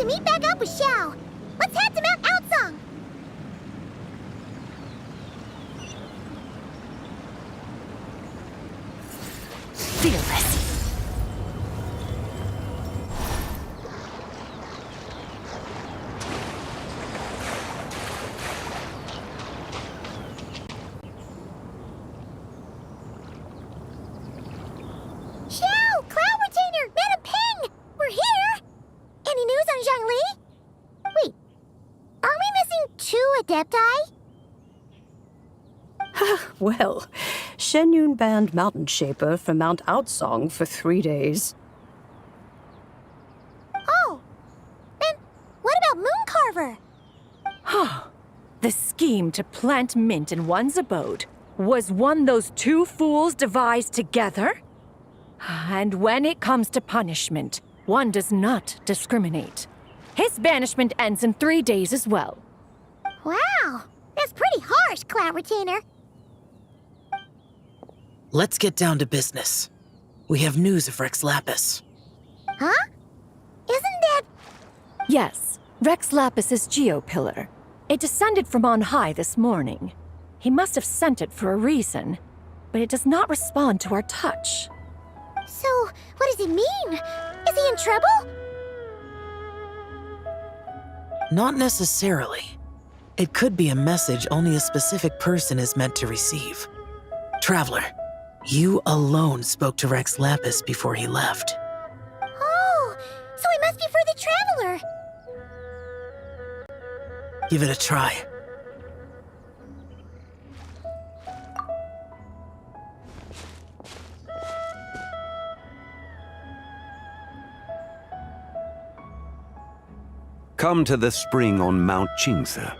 to meet back up with Xiao. Let's head to Mount Outsong. Fearless. Xiao! Cloud Retainer! Madam Ping! We're here! Any news on Zhongli? Wait, are we missing 2 Adepti? Well, Shenyun banned Mountain Shaper from Mount Outsong for 3 days. Oh, then what about Mooncarver? The scheme to plant mint in one's abode was one those 2 fools devised together? And when it comes to punishment, one does not discriminate. His banishment ends in 3 days as well. Wow, that's pretty harsh, Cloud Retainer. Let's get down to business. We have news of Rex Lapis. Huh? Isn't that... Yes, Rex Lapis's geopillar. It descended from on high this morning. He must have sent it for a reason, but it does not respond to our touch. So, what does it mean? Is he in trouble? Not necessarily. It could be a message only a specific person is meant to receive. Traveler, you alone spoke to Rex Lapis before he left. Oh, so it must be for the Traveler. Give it a try. Come to the spring on Mount Qingse.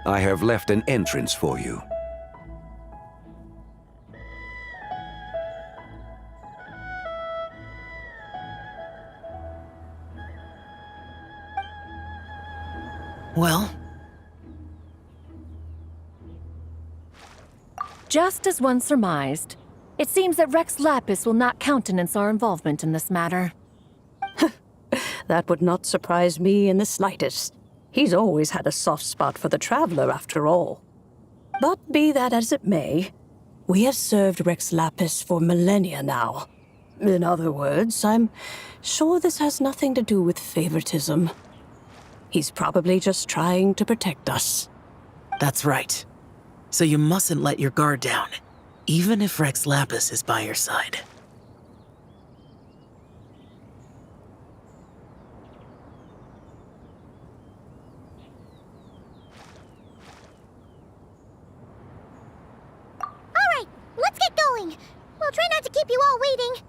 I have left an entrance for you. Well, Just as one surmised, it seems that Rex Lapis will not countenance our involvement in this matter. That would not surprise me in the slightest. He's always had a soft spot for the Traveler, after all. But be that as it may, we have served Rex Lapis for millennia now. In other words, I'm sure this has nothing to do with favoritism. He's probably just trying to protect us. that's right. So you mustn't let your guard down, even if Rex Lapis is by your side. All right, let's get going. We'll try not to keep you all waiting.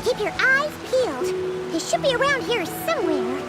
Keep your eyes peeled. They should be around here somewhere.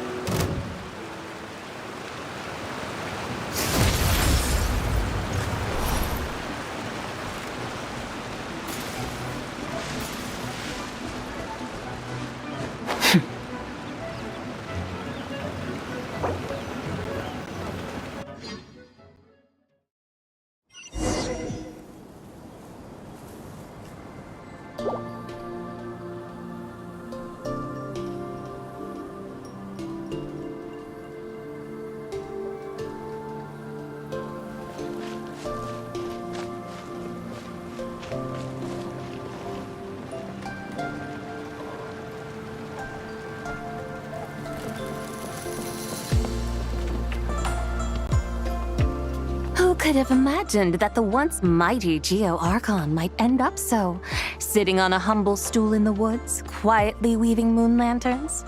Who could have imagined that the once mighty Geo Archon might end up so, sitting on a humble stool in the woods, quietly weaving moon lanterns?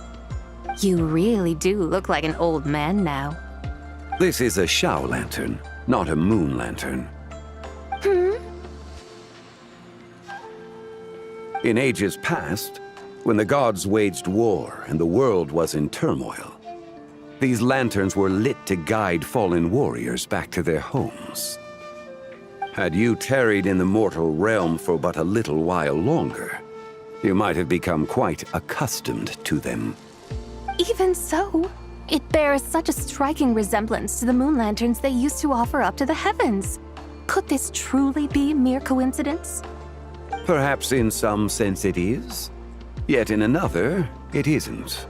You really do look like an old man now. This is a Shao lantern, not a moon lantern. In ages past, when the gods waged war and the world was in turmoil, these lanterns were lit to guide fallen warriors back to their homes. Had you tarried in the mortal realm for but a little while longer, you might have become quite accustomed to them. Even so, it bears such a striking resemblance to the moon lanterns they used to offer up to the heavens. Could this truly be mere coincidence? Perhaps in some sense it is, yet in another, it isn't.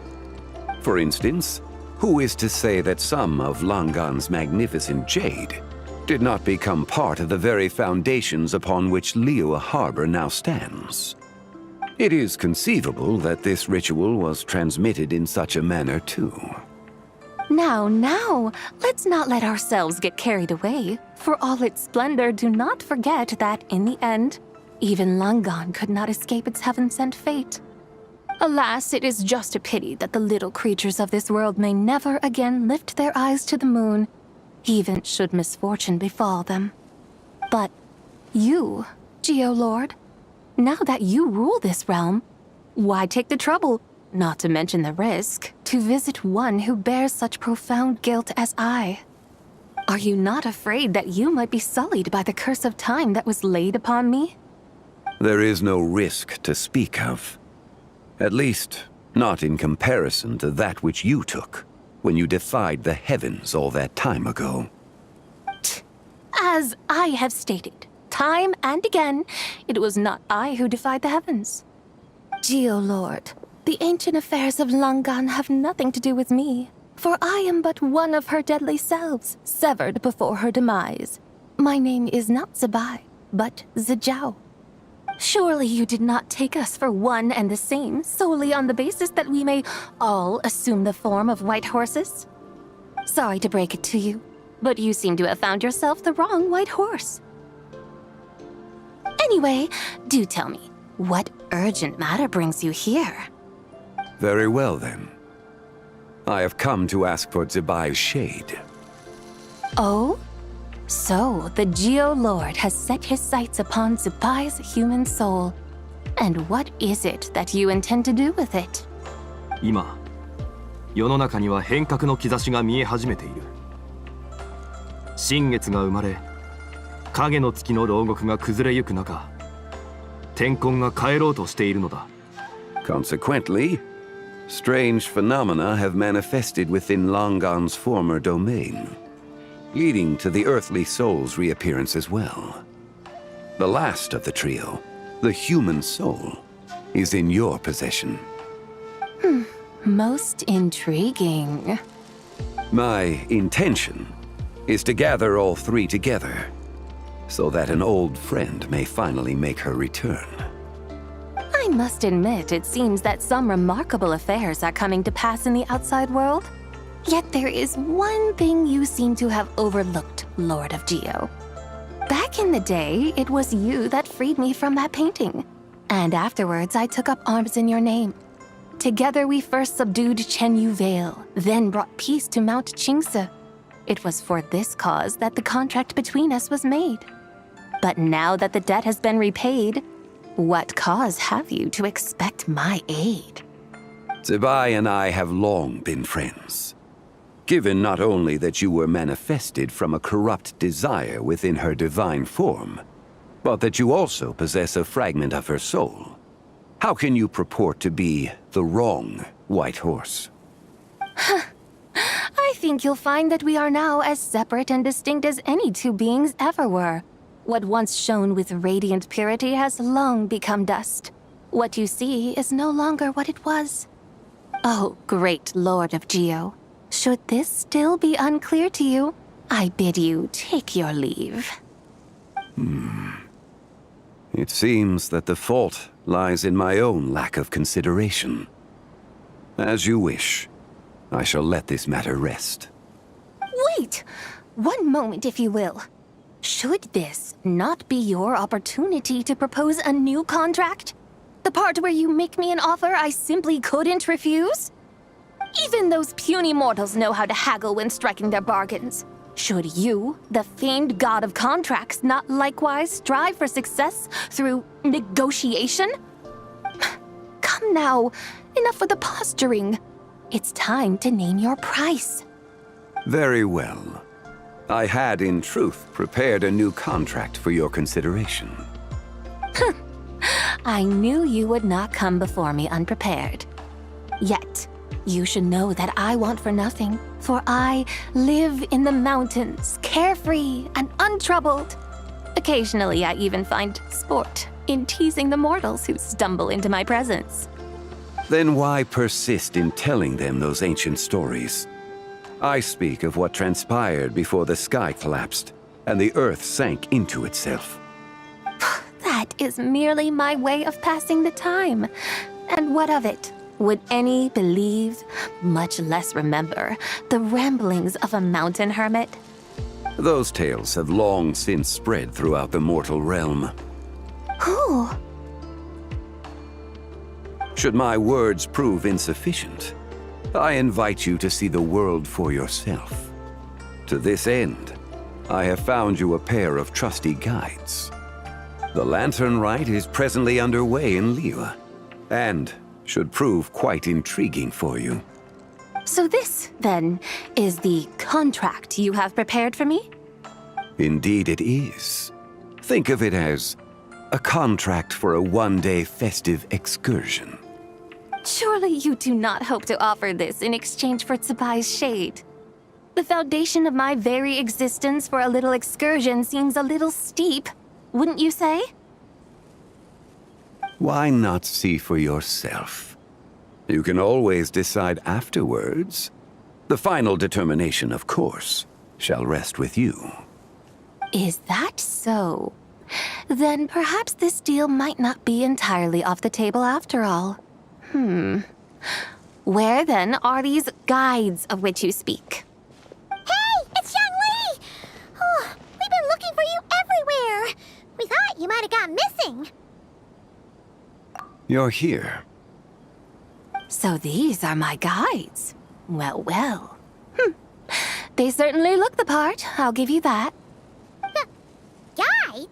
For instance, who is to say that some of Langan's magnificent jade did not become part of the very foundations upon which Liyue Harbor now stands? It is conceivable that this ritual was transmitted in such a manner too. Now, let's not let ourselves get carried away. For all its splendor, do not forget that, in the end, even Langan could not escape its heaven-sent fate. Alas, it is just a pity that the little creatures of this world may never again lift their eyes to the moon, even should misfortune befall them. But you, Geo-Lord, now that you rule this realm, why take the trouble, not to mention the risk, to visit one who bears such profound guilt as I? Are you not afraid that you might be sullied by the curse of time that was laid upon me? There is no risk to speak of. At least, not in comparison to that which you took when you defied the heavens all that time ago. As I have stated, time and again, it was not I who defied the heavens. Geo-Lord, the ancient affairs of Langan have nothing to do with me, for I am but one of her deadly selves, severed before her demise. My name is not Zabai, but Zhao. Surely you did not take us for one and the same solely on the basis that we may all assume the form of white horses? Sorry to break it to you, but you seem to have found yourself the wrong white horse. Anyway, do tell me, what urgent matter brings you here? Very well then. I have come to ask for Zabai's shade. Oh? So, the Geo-Lord has set his sights upon Zabai's human soul. And what is it that you intend to do with it? 今、世の中には変革の兆しが見え始めている。新月が生まれ、影の月の牢獄が崩れゆく中、天候が変えろうとしているのだ。Consequently, strange phenomena have manifested within Langan's former domain, leading to the earthly soul's reappearance as well. The last of the trio, the human soul, is in your possession. Most intriguing. My intention is to gather all three together, so that an old friend may finally make her return. I must admit, it seems that some remarkable affairs are coming to pass in the outside world. Yet there is one thing you seem to have overlooked, Lord of Geo. Back in the day, it was you that freed me from that painting. And afterwards, I took up arms in your name. Together we first subdued Chenyu Vale, then brought peace to Mount Qingse. It was for this cause that the contract between us was made. But now that the debt has been repaid, What cause have you to expect my aid? Zibai and I have long been friends. Given not only that you were manifested from a corrupt desire within her divine form, but that you also possess a fragment of her soul, how can you purport to be the wrong White Horse? I think you'll find that we are now as separate and distinct as any two beings ever were. What once shone with radiant purity has long become dust. What you see is no longer what it was. Oh, great Lord of Geo, should this still be unclear to you, I bid you take your leave. It seems that the fault lies in my own lack of consideration. As you wish. I shall let this matter rest. Wait! One moment, if you will. Should this not be your opportunity to propose a new contract? The part where you make me an offer I simply couldn't refuse? Even those puny mortals know how to haggle when striking their bargains. Should you, the famed god of contracts, not likewise strive for success through negotiation? Come now, enough with the posturing. It's time to name your price. Very well. I had, in truth, prepared a new contract for your consideration. I knew you would not come before me unprepared. Yet, you should know that I want for nothing, for I live in the mountains, carefree and untroubled. Occasionally, I even find sport in teasing the mortals who stumble into my presence. Then why persist in telling them those ancient stories? I speak of what transpired before the sky collapsed and the earth sank into itself. That is merely my way of passing the time. And what of it? Would any believe, much less remember, the ramblings of a mountain hermit? Those tales have long since spread throughout the mortal realm. Who? Should my words prove insufficient, I invite you to see the world for yourself. To this end, I have found you a pair of trusty guides. The Lantern Rite is presently underway in Liyue, and should prove quite intriguing for you. So this, then, is the contract you have prepared for me? Indeed it is. Think of it as a contract for a one-day festive excursion. Surely you do not hope to offer this in exchange for Tsubai's shade. The foundation of my very existence for a little excursion seems a little steep, wouldn't you say? Why not see for yourself? You can always decide afterwards. The final determination, of course, shall rest with you. Is that so? Then perhaps this deal might not be entirely off the table after all. Where then are these guides of which you speak? Hey, it's Young Lee! Oh, we've been looking for you everywhere. We thought you might have gone missing. You're here. So these are my guides. Well, well. They certainly look the part, I'll give you that. Guides?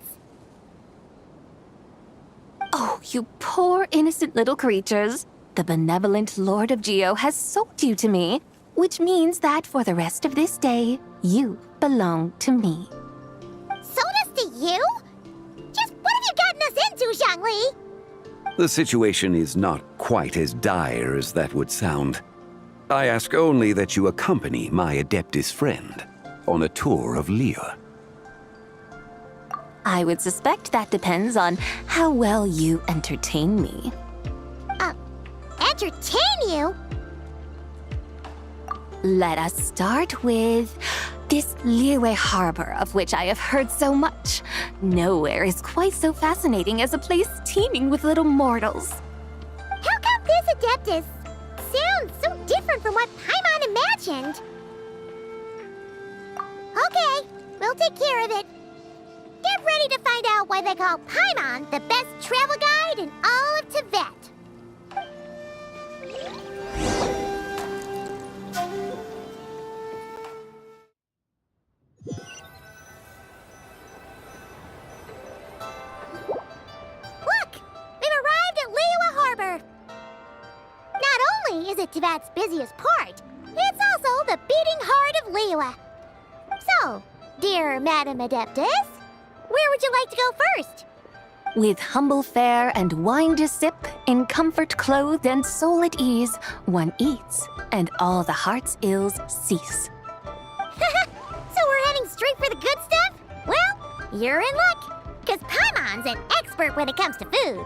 Oh, you poor innocent little creatures. The benevolent Lord of Geo has sold you to me, which means that for the rest of this day, you belong to me. Sold us to you? Just what have you gotten us into, Zhongli? The situation is not quite as dire as that would sound. I ask only that you accompany my Adeptus friend on a tour of Liyue. I would suspect that depends on how well you entertain me. Entertain you? Let us start with this Liyue harbor of which I have heard so much. Nowhere is quite so fascinating as a place teeming with little mortals. How come this Adeptus sounds so different from what Paimon imagined? Okay, we'll take care of it. Get ready to find out why they call Paimon the best travel guide in all of Tibet. Look! visit Teyvat's busiest part. It's also the beating heart of Liyue. So, dear Madam Adeptus, where would you like to go first? With humble fare and wine to sip, in comfort clothed and soul at ease, one eats, and all the heart's ills cease. So we're heading straight for the good stuff? Well, you're in luck, because Paimon's an expert when it comes to food.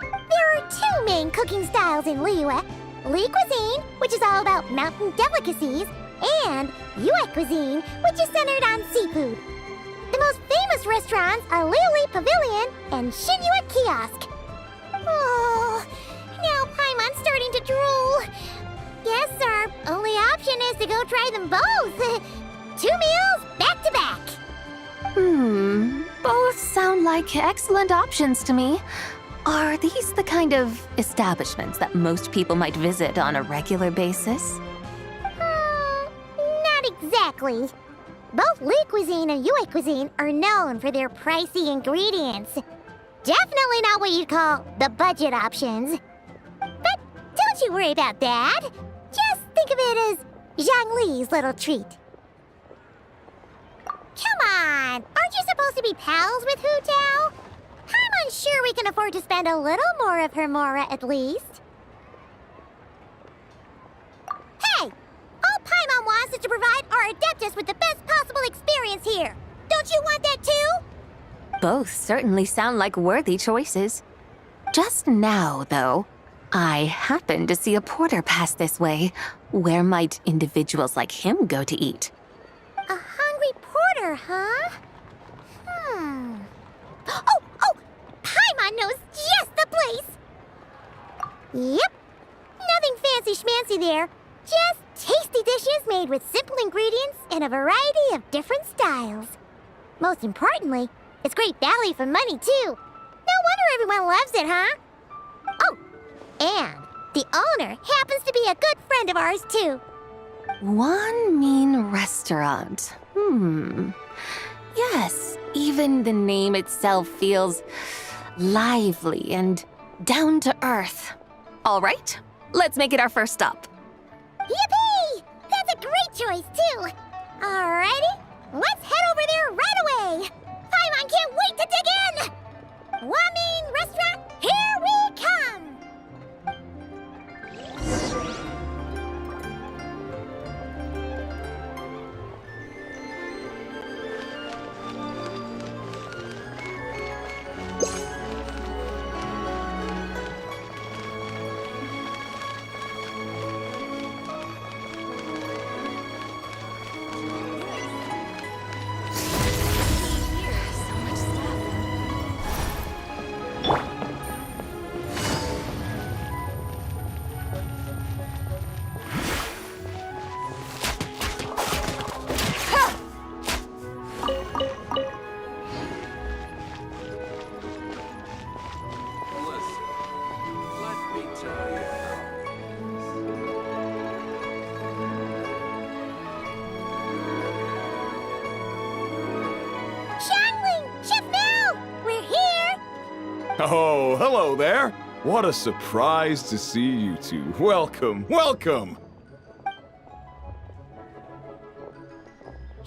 There are two main cooking styles in Liyue. Li cuisine, which is all about mountain delicacies, and Yue cuisine, which is centered on seafood. The most famous restaurants are Liuli Pavilion and Shinyue Kiosk. Oh, now Paimon's starting to drool. Guess our only option is to go try them both. 2 meals back to back. Both sound like excellent options to me. Are these the kind of establishments that most people might visit on a regular basis? Not exactly. Both Li cuisine and Yue cuisine are known for their pricey ingredients. Definitely not what you'd call the budget options. But don't you worry about that. Just think of it as Zhang Li's little treat. Come on! Aren't you supposed to be pals with Hu Tao? I'm unsure we can afford to spend a little more of her mora at least. Hey! All Paimon wants is to provide our Adeptus with the best possible experience here. Don't you want that too? Both certainly sound like worthy choices. Just now, though, I happened to see a porter pass this way. Where might individuals like him go to eat? A hungry porter, huh? Oh! Paimon knows just the place! Yep. Nothing fancy schmancy there. Just tasty dishes made with simple ingredients in a variety of different styles. Most importantly, it's great value for money, too. No wonder everyone loves it, huh? Oh, and the owner happens to be a good friend of ours, too. One mean restaurant. Yes, even the name itself feels lively and down to earth. All right, let's make it our first stop. Yippee! That's a great choice, too. Alrighty, let's head over there right away. Paimon can't wait to dig in. Wamin Restaurant, here we come. Oh, hello there. What a surprise to see you two. Welcome, welcome.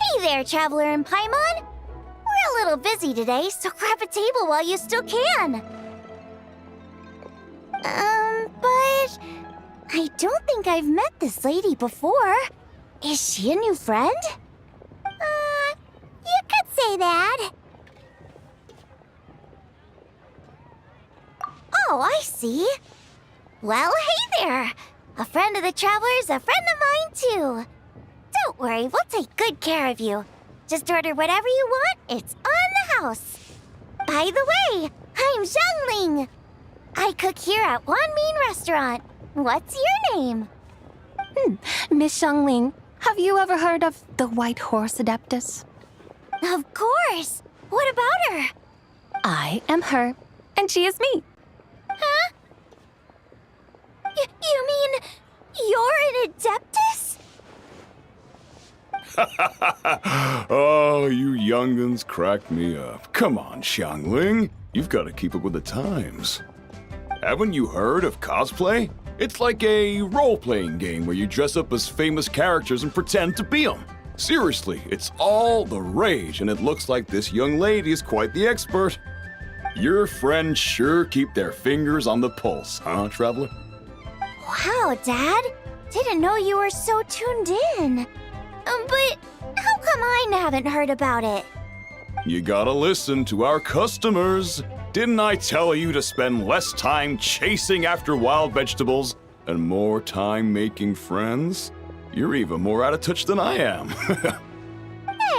Hey there, Traveler and Paimon. We're a little busy today, so grab a table while you still can. But I don't think I've met this lady before. Is she a new friend? You could say that. Oh, I see. Well, hey there. A friend of the Traveler's a friend of mine, too. Don't worry, we'll take good care of you. Just order whatever you want, it's on the house. By the way, I'm Zhangling. I cook here at Wanmin Restaurant. What's your name? Miss Xiangling, have you ever heard of the White Horse Adeptus? Of course. What about her? I am her, and she is me. Huh? You mean you're an Adeptus? Oh, you young'uns crack me up. Come on, Xiangling. You've got to keep up with the times. Haven't you heard of cosplay? It's like a role-playing game where you dress up as famous characters and pretend to be them. Seriously, it's all the rage, and it looks like this young lady is quite the expert. Your friends sure keep their fingers on the pulse, huh, Traveler? Wow, Dad. Didn't know you were so tuned in. But how come I haven't heard about it? You gotta listen to our customers. Didn't I tell you to spend less time chasing after wild vegetables and more time making friends? You're even more out of touch than I am. Hey,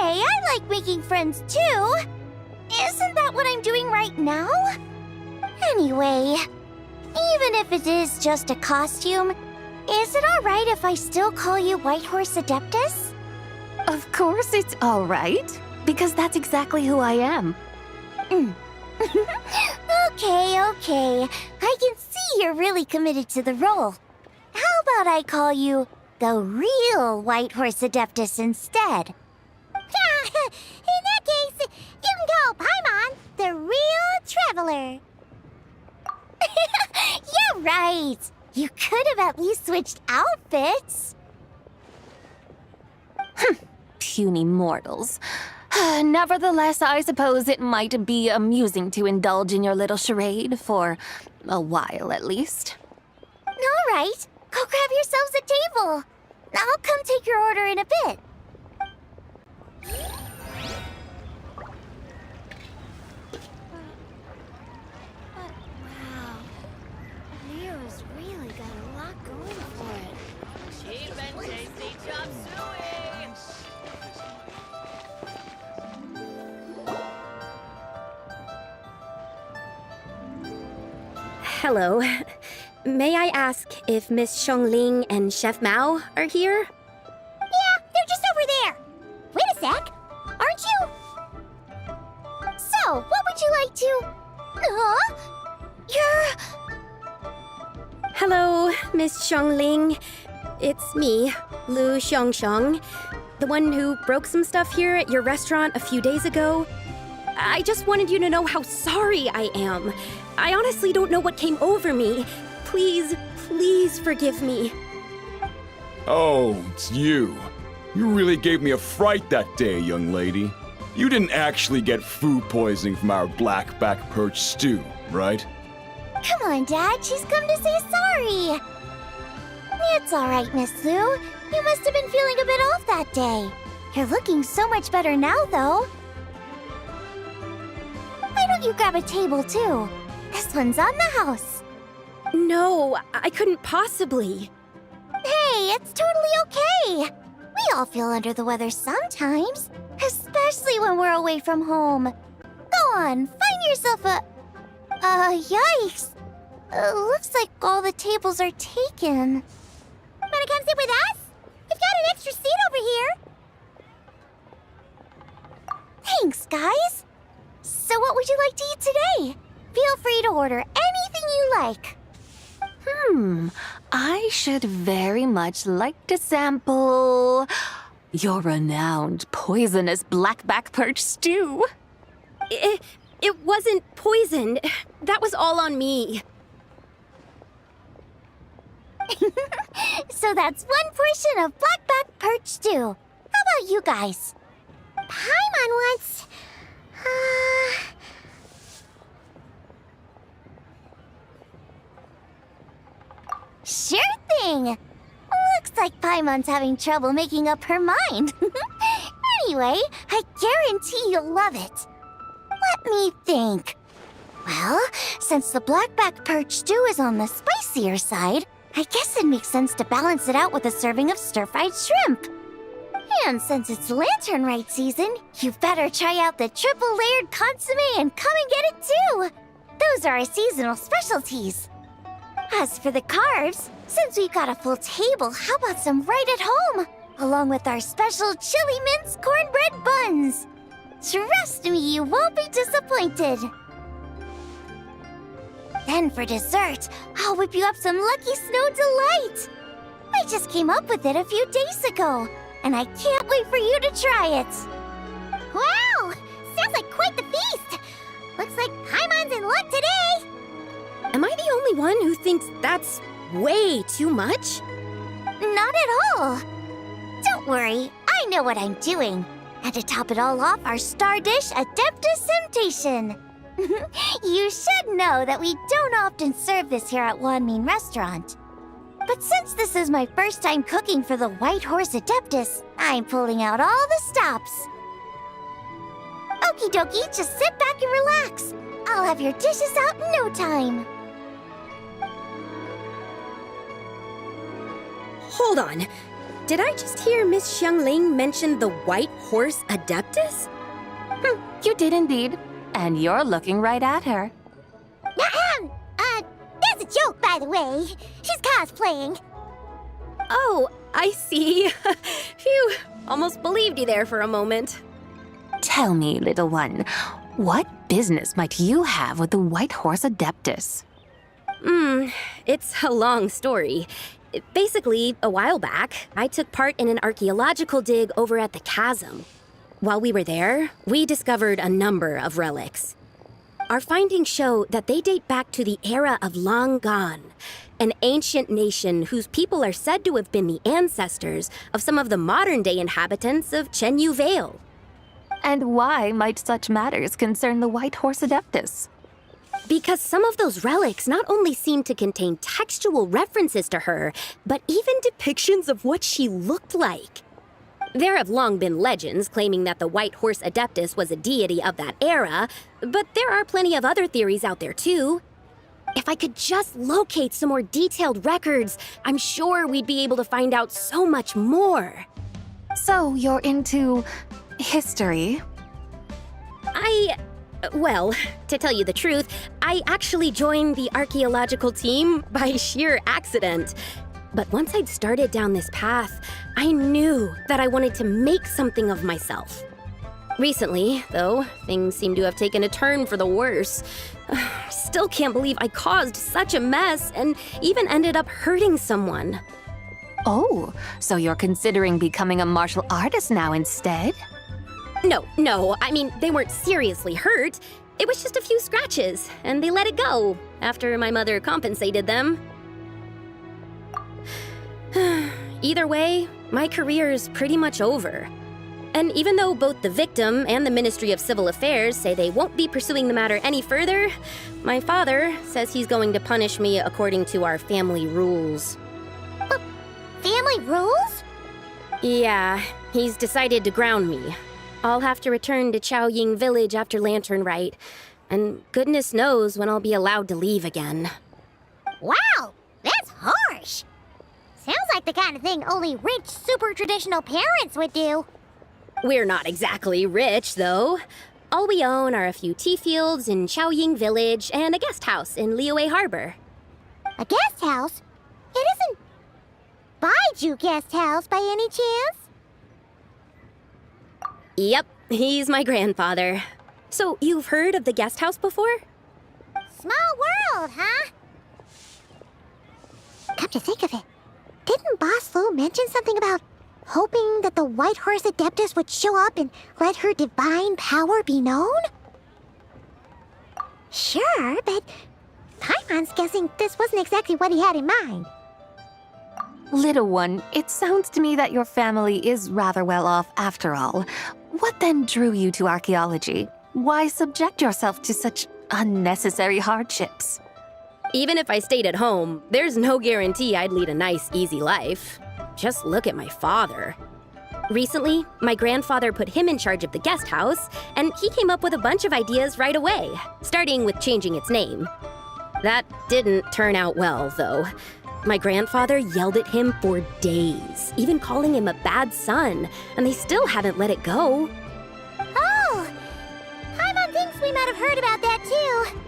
I like making friends too. Isn't that what I'm doing right now? Anyway, even if it is just a costume, is it alright if I still call you Whitehorse Adeptus? Of course it's all right, because that's exactly who I am. Okay. I can see you're really committed to the role. How about I call you the real Whitehorse Adeptus instead? In that case, you can call Paimon the real Traveler. Yeah, right. You could have at least switched outfits. Puny mortals. Nevertheless, I suppose it might be amusing to indulge in your little charade for a while at least. All right, go grab yourselves a table. I'll come take your order in a bit. Wow, Leo's really got a lot going for it. Cheap and tasty chop suey! Hello. May I ask if Miss Xiongling and Chef Mao are here? Yeah, they're just over there. Wait a sec. Aren't you? So, what would you like to... Huh? You're... Hello, Miss Xiongling. It's me, Lu Xiongxiong, the one who broke some stuff here at your restaurant a few days ago. I just wanted you to know how sorry I am. I honestly don't know what came over me. Please forgive me. Oh, it's you. You really gave me a fright that day, young lady. You didn't actually get food poisoning from our blackback perch stew, right? Come on, Dad. She's come to say sorry. It's all right, Miss Lu. You must have been feeling a bit off that day. You're looking so much better now, though. Why don't you grab a table, too? This one's on the house. No, I couldn't possibly. Hey, it's totally okay. We all feel under the weather sometimes, especially when we're away from home. Go on, find yourself a... yikes. Looks like all the tables are taken. Wanna come sit with us? We've got an extra seat over here. Thanks, guys. So what would you like to eat today? Feel free to order anything you like. I should very much like to sample your renowned poisonous blackback perch stew. It wasn't poisoned. That was all on me. So that's one portion of blackback perch stew. How about you guys? Paimon wants... Sure thing! Looks like Paimon's having trouble making up her mind. Anyway, I guarantee you'll love it. Let me think. Well, since the blackback perch stew is on the spicier side, I guess it makes sense to balance it out with a serving of stir-fried shrimp. And since it's Lantern Rite season, you better try out the triple-layered consomme and come and get it too! Those are our seasonal specialties. As for the carbs, since we've got a full table, how about some right at home? Along with our special chili mince cornbread buns. Trust me, you won't be disappointed. Then for dessert, I'll whip you up some Lucky Snow Delight. I just came up with it a few days ago, and I can't wait for you to try it. Wow! Sounds like quite the feast. Looks like Paimon's in luck today. Am I the only one who thinks that's way too much? Not at all. Don't worry, I know what I'm doing. And to top it all off, our star dish, Adeptus Temptation. You should know that we don't often serve this here at Wanmin Restaurant. But since this is my first time cooking for the White Horse Adeptus, I'm pulling out all the stops. Okie dokie, just sit back and relax. I'll have your dishes out in no time. Hold on. Did I just hear Miss Xiangling mention the White Horse Adeptus? You did indeed. And you're looking right at her. That's a joke, by the way. She's cosplaying. Oh, I see. Phew, almost believed you there for a moment. Tell me, little one, what business might you have with the White Horse Adeptus? It's a long story. Basically, a while back, I took part in an archaeological dig over at the chasm. While we were there, we discovered a number of relics. Our findings show that they date back to the era of Long Gone, an ancient nation whose people are said to have been the ancestors of some of the modern-day inhabitants of Chenyu Vale. And why might such matters concern the White Horse Adeptus? Because some of those relics not only seem to contain textual references to her, but even depictions of what she looked like. There have long been legends claiming that the White Horse Adeptus was a deity of that era, but there are plenty of other theories out there too. If I could just locate some more detailed records, I'm sure we'd be able to find out so much more. So you're into history? Well, to tell you the truth, I actually joined the archaeological team by sheer accident. But once I'd started down this path, I knew that I wanted to make something of myself. Recently, though, things seem to have taken a turn for the worse. Still can't believe I caused such a mess and even ended up hurting someone. Oh, so you're considering becoming a martial artist now instead? No, I mean, they weren't seriously hurt. It was just a few scratches, and they let it go after my mother compensated them. Either way, my career is pretty much over. And even though both the victim and the Ministry of Civil Affairs say they won't be pursuing the matter any further, my father says he's going to punish me according to our family rules. Family rules? Yeah, he's decided to ground me. I'll have to return to Chaoying Village after Lantern Rite, and goodness knows when I'll be allowed to leave again. Wow, that's harsh. Sounds like the kind of thing only rich, super traditional parents would do. We're not exactly rich, though. All we own are a few tea fields in Chaoying Village and a guest house in Liyue Harbor. A guest house? It isn't Baiju Guest House by any chance? Yep, he's my grandfather. So, you've heard of the guest house before? Small world, huh? Come to think of it, didn't Boss Lu mention something about hoping that the White Horse Adeptus would show up and let her divine power be known? Sure, but Paimon's guessing this wasn't exactly what he had in mind. Little one, it sounds to me that your family is rather well off after all. What then drew you to archaeology? Why subject yourself to such unnecessary hardships? Even if I stayed at home, there's no guarantee I'd lead a nice, easy life. Just look at my father. Recently, my grandfather put him in charge of the guest house, and he came up with a bunch of ideas right away, starting with changing its name. That didn't turn out well, though. My grandfather yelled at him for days, even calling him a bad son, and they still haven't let it go. Oh! Paimon thinks we might have heard about that too.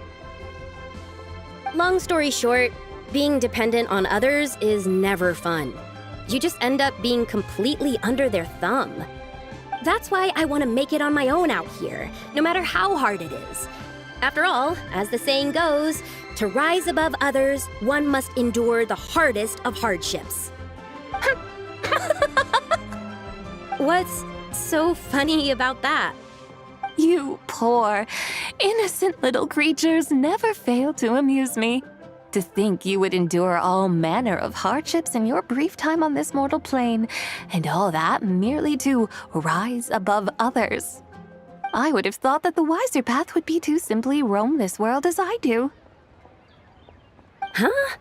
Long story short, being dependent on others is never fun. You just end up being completely under their thumb. That's why I want to make it on my own out here, no matter how hard it is. After all, as the saying goes, to rise above others, one must endure the hardest of hardships. What's so funny about that? You poor, innocent little creatures never fail to amuse me. To think you would endure all manner of hardships in your brief time on this mortal plane, and all that merely to rise above others. I would have thought that the wiser path would be to simply roam this world as I do. Huh?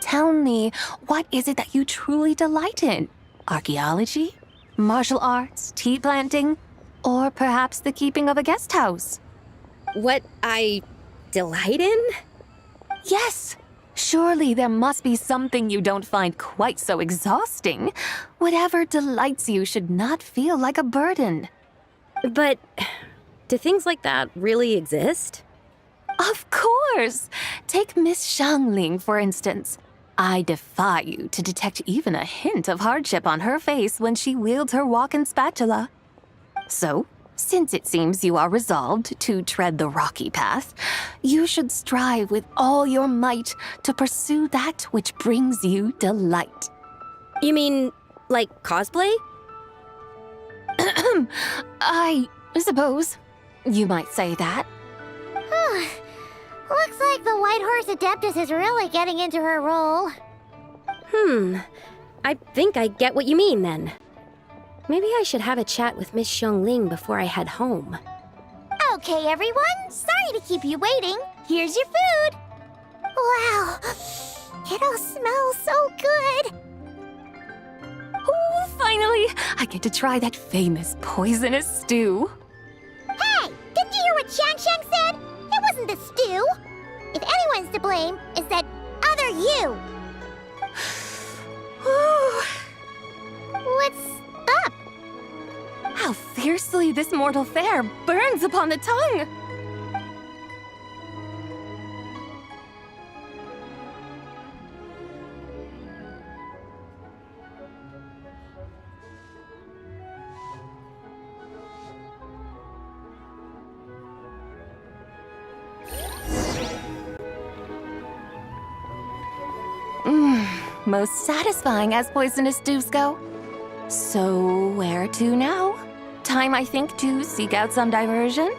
Tell me, what is it that you truly delight in? Archaeology? Martial arts? Tea planting? Or perhaps the keeping of a guest house? What I delight in? Yes! Surely there must be something you don't find quite so exhausting. Whatever delights you should not feel like a burden. But do things like that really exist? Of course! Take Miss Xiangling, for instance. I defy you to detect even a hint of hardship on her face when she wields her walking spatula. So, since it seems you are resolved to tread the rocky path, you should strive with all your might to pursue that which brings you delight. You mean, like cosplay? I suppose you might say that. Looks like the White Horse Adeptus is really getting into her role. I think I get what you mean then. Maybe I should have a chat with Miss Xiangling before I head home. Okay, everyone. Sorry to keep you waiting. Here's your food. Wow. It all smells so good. Oh, finally! I get to try that famous poisonous stew. Hey! Didn't you hear what Shang Shang said? It wasn't the stew. If anyone's to blame, it's that other you. What's up? How fiercely this mortal fare burns upon the tongue! Most satisfying as poisonous stews go. So, where to now? Time, I think, to seek out some diversion?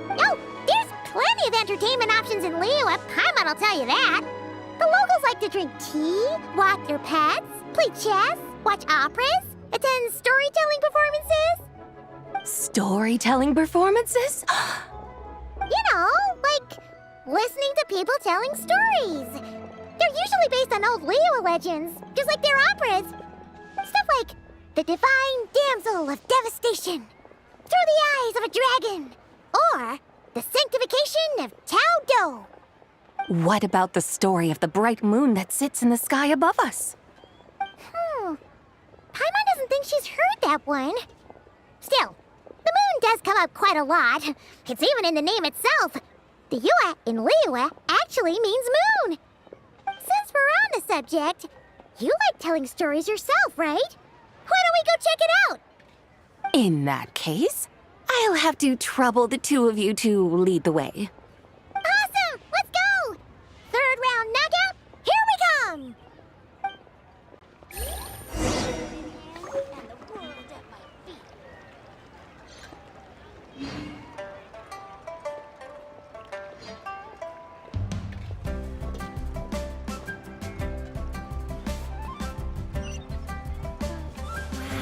No, there's plenty of entertainment options in Liyue. Paimon will tell you that. The locals like to drink tea, walk their pets, play chess, watch operas, attend storytelling performances. Storytelling performances? You know, like listening to people telling stories. They're usually based on old Liyue legends, just like their operas. Stuff like The Divine Damsel of Devastation, Through the Eyes of a Dragon, or The Sanctification of Tao Do. What about the story of the bright moon that sits in the sky above us? Paimon doesn't think she's heard that one. Still, the moon does come up quite a lot. It's even in the name itself. The Yue in Liyue actually means moon. Since we're on the subject, you like telling stories yourself, right? Why don't we go check it out? In that case, I'll have to trouble the two of you to lead the way. Awesome! Let's go! Third round knockout, here we come!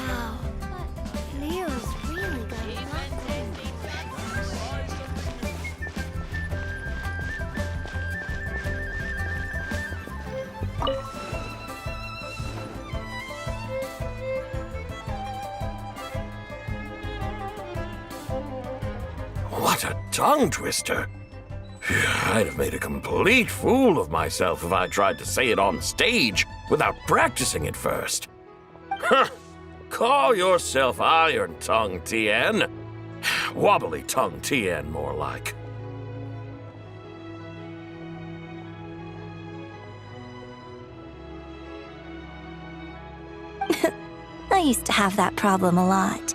Wow, Leo's really got a lot going. What a tongue twister! I'd have made a complete fool of myself if I tried to say it on stage without practicing it first. Huh! Call yourself Iron Tongue, Tien. Wobbly Tongue, Tien, more like. I used to have that problem a lot.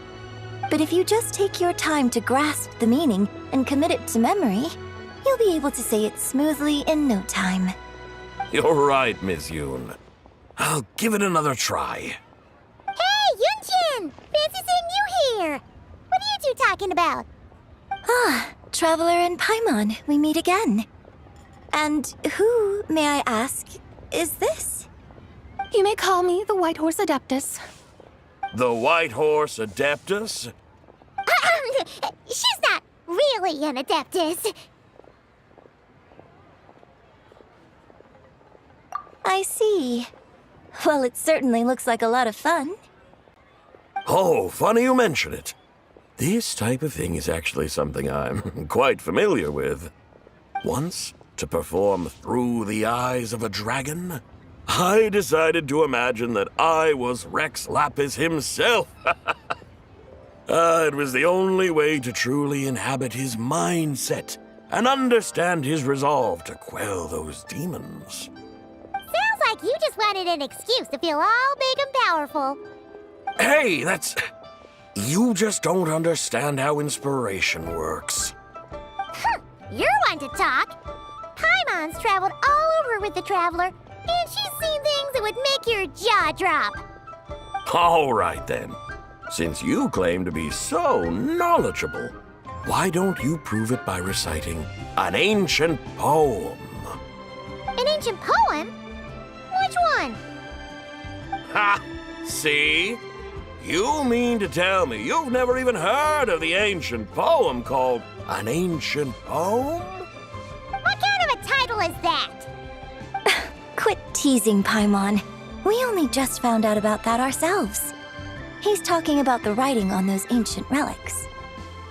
But if you just take your time to grasp the meaning and commit it to memory, you'll be able to say it smoothly in no time. You're right, Miss Yoon. I'll give it another try. Hey, Yunchin! Fancy seeing you here! What are you two talking about? Ah, Traveler and Paimon, we meet again. And who, may I ask, is this? You may call me the White Horse Adeptus. The White Horse Adeptus? She's not really an Adeptus. I see. Well, it certainly looks like a lot of fun. Oh, funny you mention it. This type of thing is actually something I'm quite familiar with. Once, to perform Through the Eyes of a Dragon, I decided to imagine that I was Rex Lapis himself. It was the only way to truly inhabit his mindset and understand his resolve to quell those demons. Sounds like you just wanted an excuse to feel all big and powerful. Hey, that's... You just don't understand how inspiration works. You're one to talk. Paimon's traveled all over with the Traveler, and she's seen things that would make your jaw drop. All right, then. Since you claim to be so knowledgeable, why don't you prove it by reciting an ancient poem? An ancient poem? Which one? Ha! See? You mean to tell me you've never even heard of the ancient poem called An Ancient Poem? What kind of a title is that? Quit teasing, Paimon. We only just found out about that ourselves. He's talking about the writing on those ancient relics.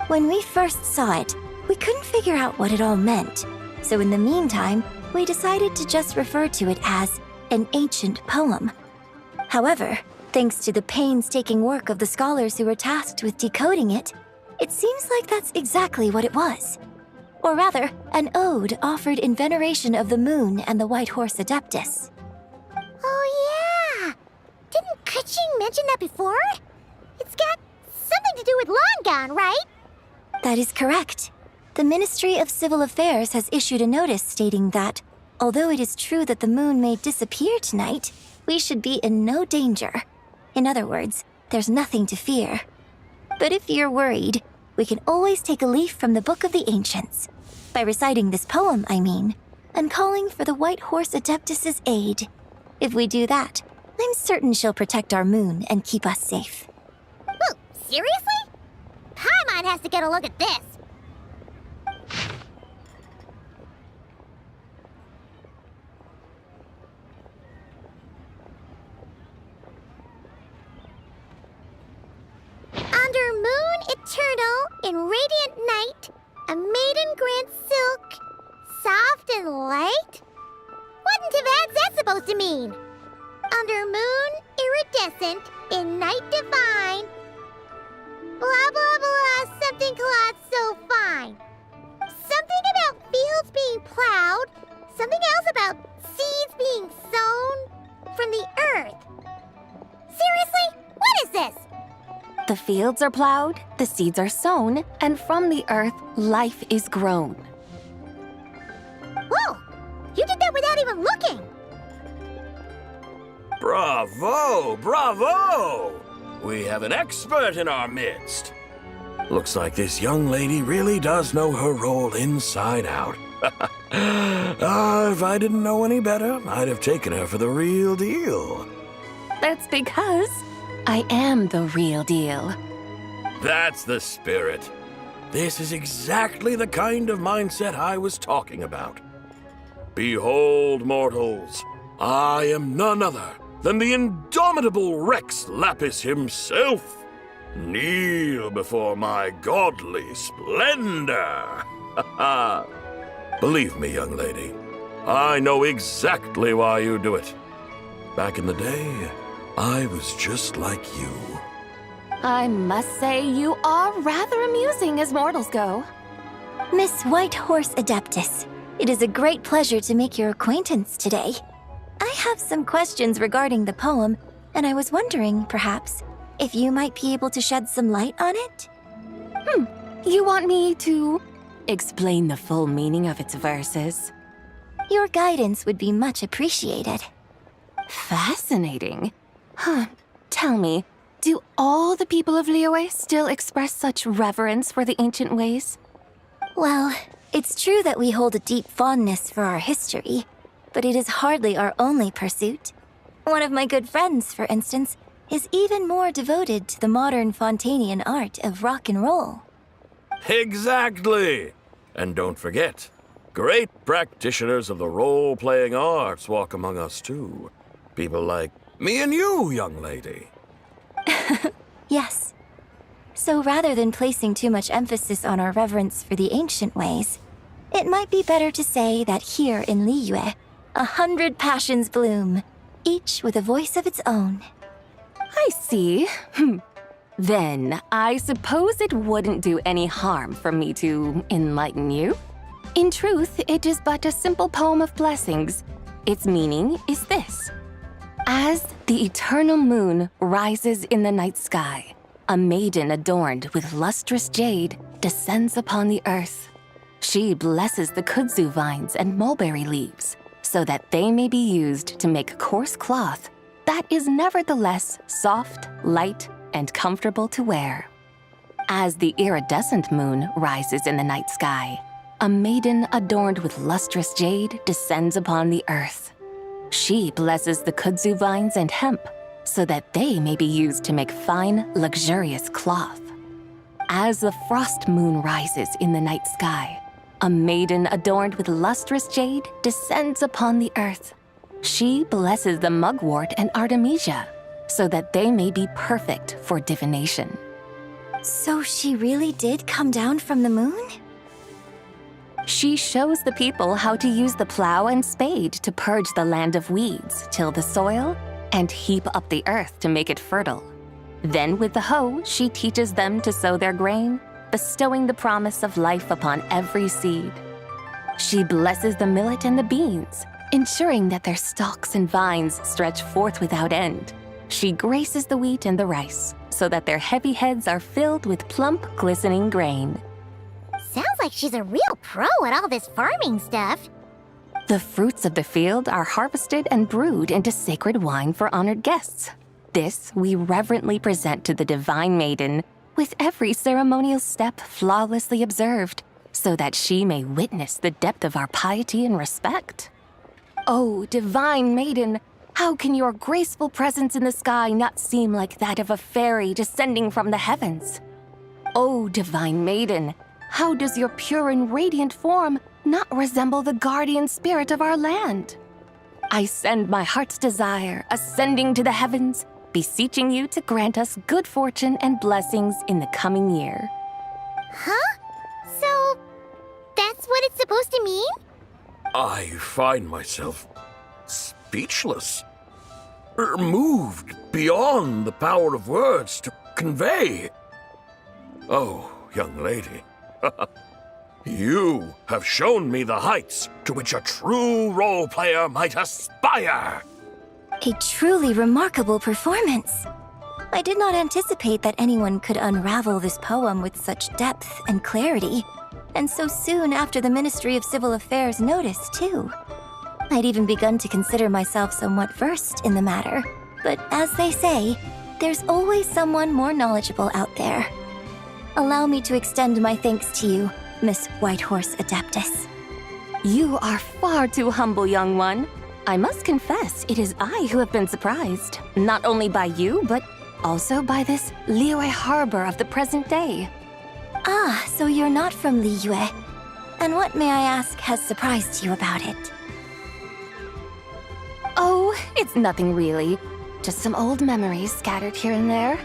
When we first saw it, we couldn't figure out what it all meant. So in the meantime, we decided to just refer to it as an ancient poem. However, thanks to the painstaking work of the scholars who were tasked with decoding it, it seems like that's exactly what it was. Or rather, an ode offered in veneration of the moon and the White Horse Adeptus. Oh yeah! Didn't Kuching mention that before? It's got something to do with Longon, right? That is correct. The Ministry of Civil Affairs has issued a notice stating that, although it is true that the moon may disappear tonight, we should be in no danger. In other words, there's nothing to fear. But if you're worried, we can always take a leaf from the Book of the Ancients. By reciting this poem, I mean, and calling for the White Horse Adeptus's aid. If we do that, I'm certain she'll protect our moon and keep us safe. Whoa, seriously? Paimon has to get a look at this. Under moon eternal, in radiant night, a maiden grants silk, soft and light? What in Tivat's that supposed to mean? Under moon iridescent, in night divine, blah blah blah, something cloth so fine. Something about fields being plowed, something else about seeds being sown from the earth. Seriously? What is this? The fields are plowed, the seeds are sown, and from the earth, life is grown. Whoa! You did that without even looking! Bravo! Bravo! We have an expert in our midst. Looks like this young lady really does know her role inside out. If I didn't know any better, I'd have taken her for the real deal. That's because I am the real deal. That's the spirit. This is exactly the kind of mindset I was talking about. Behold, mortals, I am none other than the indomitable Rex Lapis himself. Kneel before my godly splendor. Believe me, young lady, I know exactly why you do it. Back in the day, I was just like you. I must say you are rather amusing as mortals go. Miss White Horse Adeptus, it is a great pleasure to make your acquaintance today. I have some questions regarding the poem, and I was wondering, perhaps, if you might be able to shed some light on it? You want me to explain the full meaning of its verses? Your guidance would be much appreciated. Fascinating. Tell me, do all the people of Liyue still express such reverence for the ancient ways? Well, It's true that we hold a deep fondness for our history, but it is hardly our only pursuit. One of my good friends, for instance, is even more devoted to the modern Fontanian art of rock and roll. Exactly! And don't forget, great practitioners of the role-playing arts walk among us too. People like me and you, young lady. Yes. So rather than placing too much emphasis on our reverence for the ancient ways, it might be better to say that here in Liyue, 100 passions bloom, each with a voice of its own. I see. Then, I suppose it wouldn't do any harm for me to enlighten you. In truth, it is but a simple poem of blessings. Its meaning is this. As the eternal moon rises in the night sky, a maiden adorned with lustrous jade descends upon the earth. She blesses the kudzu vines and mulberry leaves so that they may be used to make coarse cloth that is nevertheless soft, light, and comfortable to wear. As the iridescent moon rises in the night sky, a maiden adorned with lustrous jade descends upon the earth. She blesses the kudzu vines and hemp so that they may be used to make fine, luxurious cloth. As the frost moon rises in the night sky, a maiden adorned with lustrous jade descends upon the earth. She blesses the mugwort and artemisia so that they may be perfect for divination. So she really did come down from the moon? She shows the people how to use the plow and spade to purge the land of weeds, till the soil, and heap up the earth to make it fertile. Then with the hoe, she teaches them to sow their grain, bestowing the promise of life upon every seed. She blesses the millet and the beans, ensuring that their stalks and vines stretch forth without end. She graces the wheat and the rice, so that their heavy heads are filled with plump, glistening grain. Sounds like she's a real pro at all this farming stuff. The fruits of the field are harvested and brewed into sacred wine for honored guests. This we reverently present to the divine maiden, with every ceremonial step flawlessly observed, so that she may witness the depth of our piety and respect. Oh, divine maiden, how can your graceful presence in the sky not seem like that of a fairy descending from the heavens? Oh, divine maiden, how does your pure and radiant form not resemble the guardian spirit of our land? I send my heart's desire, ascending to the heavens, beseeching you to grant us good fortune and blessings in the coming year. Huh? So, that's what it's supposed to mean? I find myself speechless, moved beyond the power of words to convey. Oh, young lady, you have shown me the heights to which a true role player might aspire. A truly remarkable performance. I did not anticipate that anyone could unravel this poem with such depth and clarity, and so soon after the Ministry of Civil Affairs noticed, too. I'd even begun to consider myself somewhat versed in the matter, but as they say, there's always someone more knowledgeable out there. Allow me to extend my thanks to you, Miss Whitehorse Adeptus. You are far too humble, young one. I must confess, it is I who have been surprised, not only by you, but also by this Liyue harbor of the present day. Ah, so you're not from Liyue. And what, may I ask, has surprised you about it? Oh, it's nothing really. Just some old memories scattered here and there.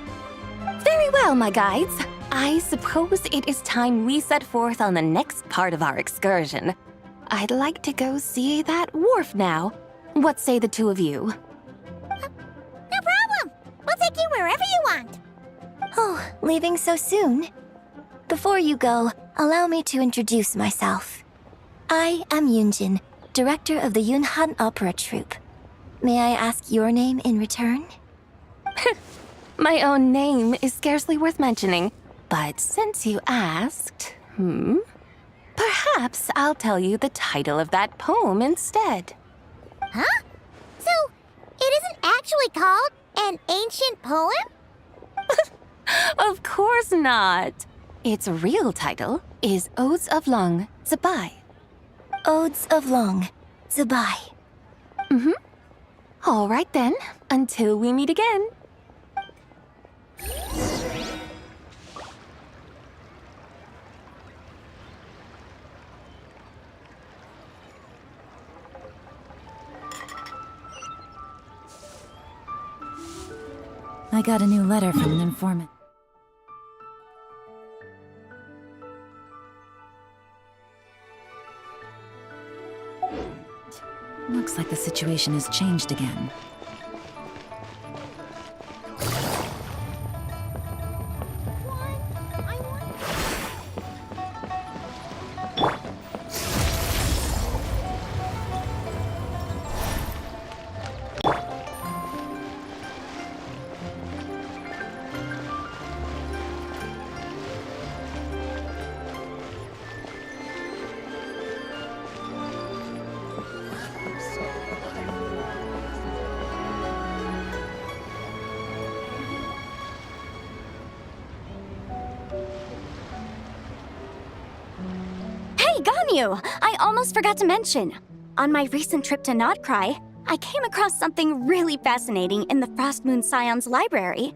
Very well, my guides. I suppose it is time we set forth on the next part of our excursion. I'd like to go see that wharf now. What say the two of you? No problem. We'll take you wherever you want. Oh, leaving so soon? Before you go, allow me to introduce myself. I am Yunjin, director of the Yunhan Opera Troupe. May I ask your name in return? My own name is scarcely worth mentioning, but since you asked, perhaps I'll tell you the title of that poem instead. Huh? So, it isn't actually called an ancient poem? Of course not. Its real title is Odes of Long Zabai. Odes of Long Zabai. All right then, until we meet again. I got a new letter from an informant. Looks like the situation has changed again. Hey, Ganyu! I almost forgot to mention. On my recent trip to Notcry, I came across something really fascinating in the Frost Moon Scion's library.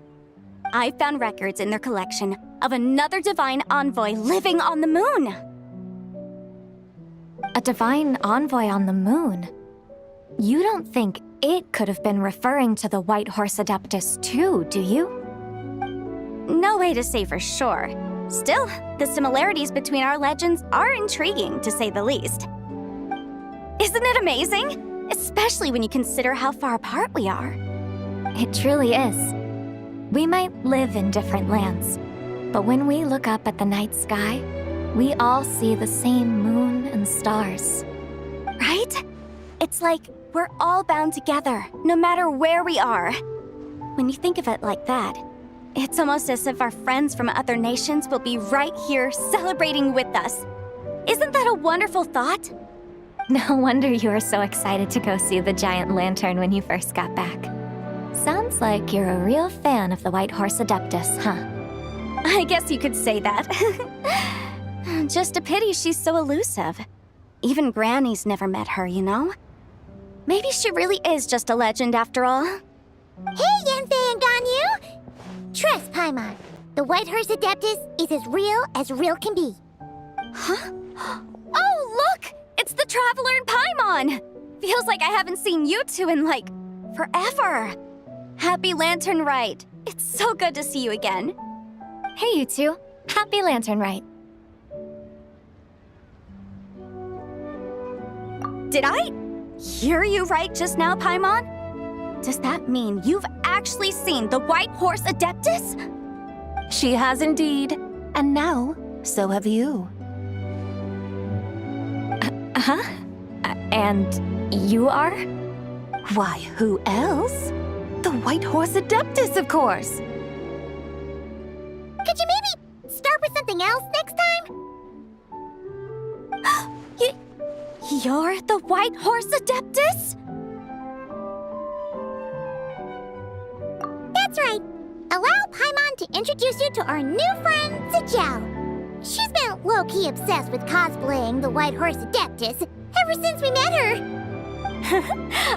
I found records in their collection of another divine envoy living on the moon. A divine envoy on the moon? You don't think it could have been referring to the White Horse Adeptus too, do you? No way to say for sure. Still, the similarities between our legends are intriguing, to say the least. Isn't it amazing? Especially when you consider how far apart we are. It truly is. We might live in different lands, but when we look up at the night sky, we all see the same moon and stars. Right? It's like we're all bound together, no matter where we are. When you think of it like that, it's almost as if our friends from other nations will be right here celebrating with us. Isn't that a wonderful thought? No wonder you were so excited to go see the giant lantern when you first got back. Sounds like you're a real fan of the White Horse Adeptus, huh? I guess you could say that. Just a pity she's so elusive. Even Granny's never met her, you know? Maybe she really is just a legend after all. Hey, Yanfei and Ganyu! Trust, Paimon. The White Horse Adeptus is as real can be. Huh? Oh, look! It's the Traveler and Paimon! Feels like I haven't seen you two in, like, forever. Happy Lantern Rite. It's so good to see you again. Hey, you two. Happy Lantern Rite. Did I hear you right just now, Paimon? Does that mean you've actually seen the White Horse Adeptus? She has indeed. And now, so have you. Huh? And you are? Why, who else? The White Horse Adeptus, of course. Could you maybe start with something else next time? You're the White Horse Adeptus? That's right. Allow Paimon to introduce you to our new friend, Zijao. She's been low-key obsessed with cosplaying the White Horse Adeptus ever since we met her.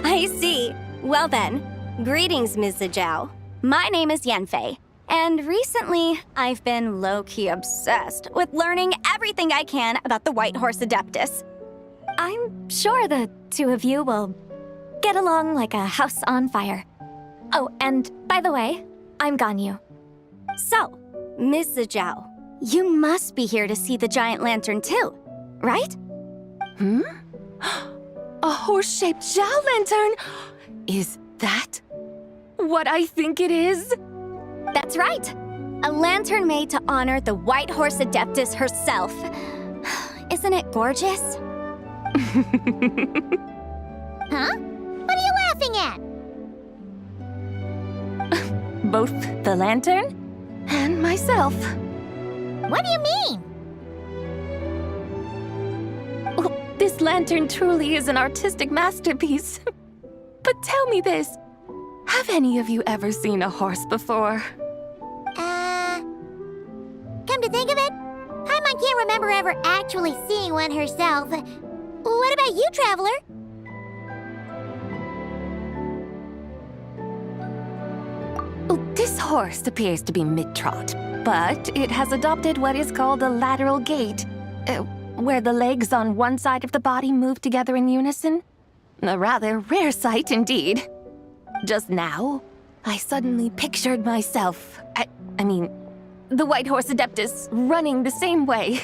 I see. Well then, greetings, Ms. Zijao. My name is Yanfei, and recently I've been low-key obsessed with learning everything I can about the White Horse Adeptus. I'm sure the two of you will get along like a house on fire. Oh, and by the way, I'm Ganyu. So, Ms. Zijao, you must be here to see the giant lantern too, right? A horse-shaped Zhao lantern? Is that what I think it is? That's right. A lantern made to honor the White Horse Adeptus herself. Isn't it gorgeous? Huh? What are you laughing at? Both the lantern and myself. What do you mean? Oh, this lantern truly is an artistic masterpiece. But tell me this, have any of you ever seen a horse before? Come to think of it, Paimon can't can't remember ever actually seeing one herself. What about you, Traveler? This horse appears to be mid-trot, but it has adopted what is called a lateral gait, where the legs on one side of the body move together in unison. A rather rare sight indeed. Just now, I suddenly pictured myself, I mean, the White Horse Adeptus running the same way.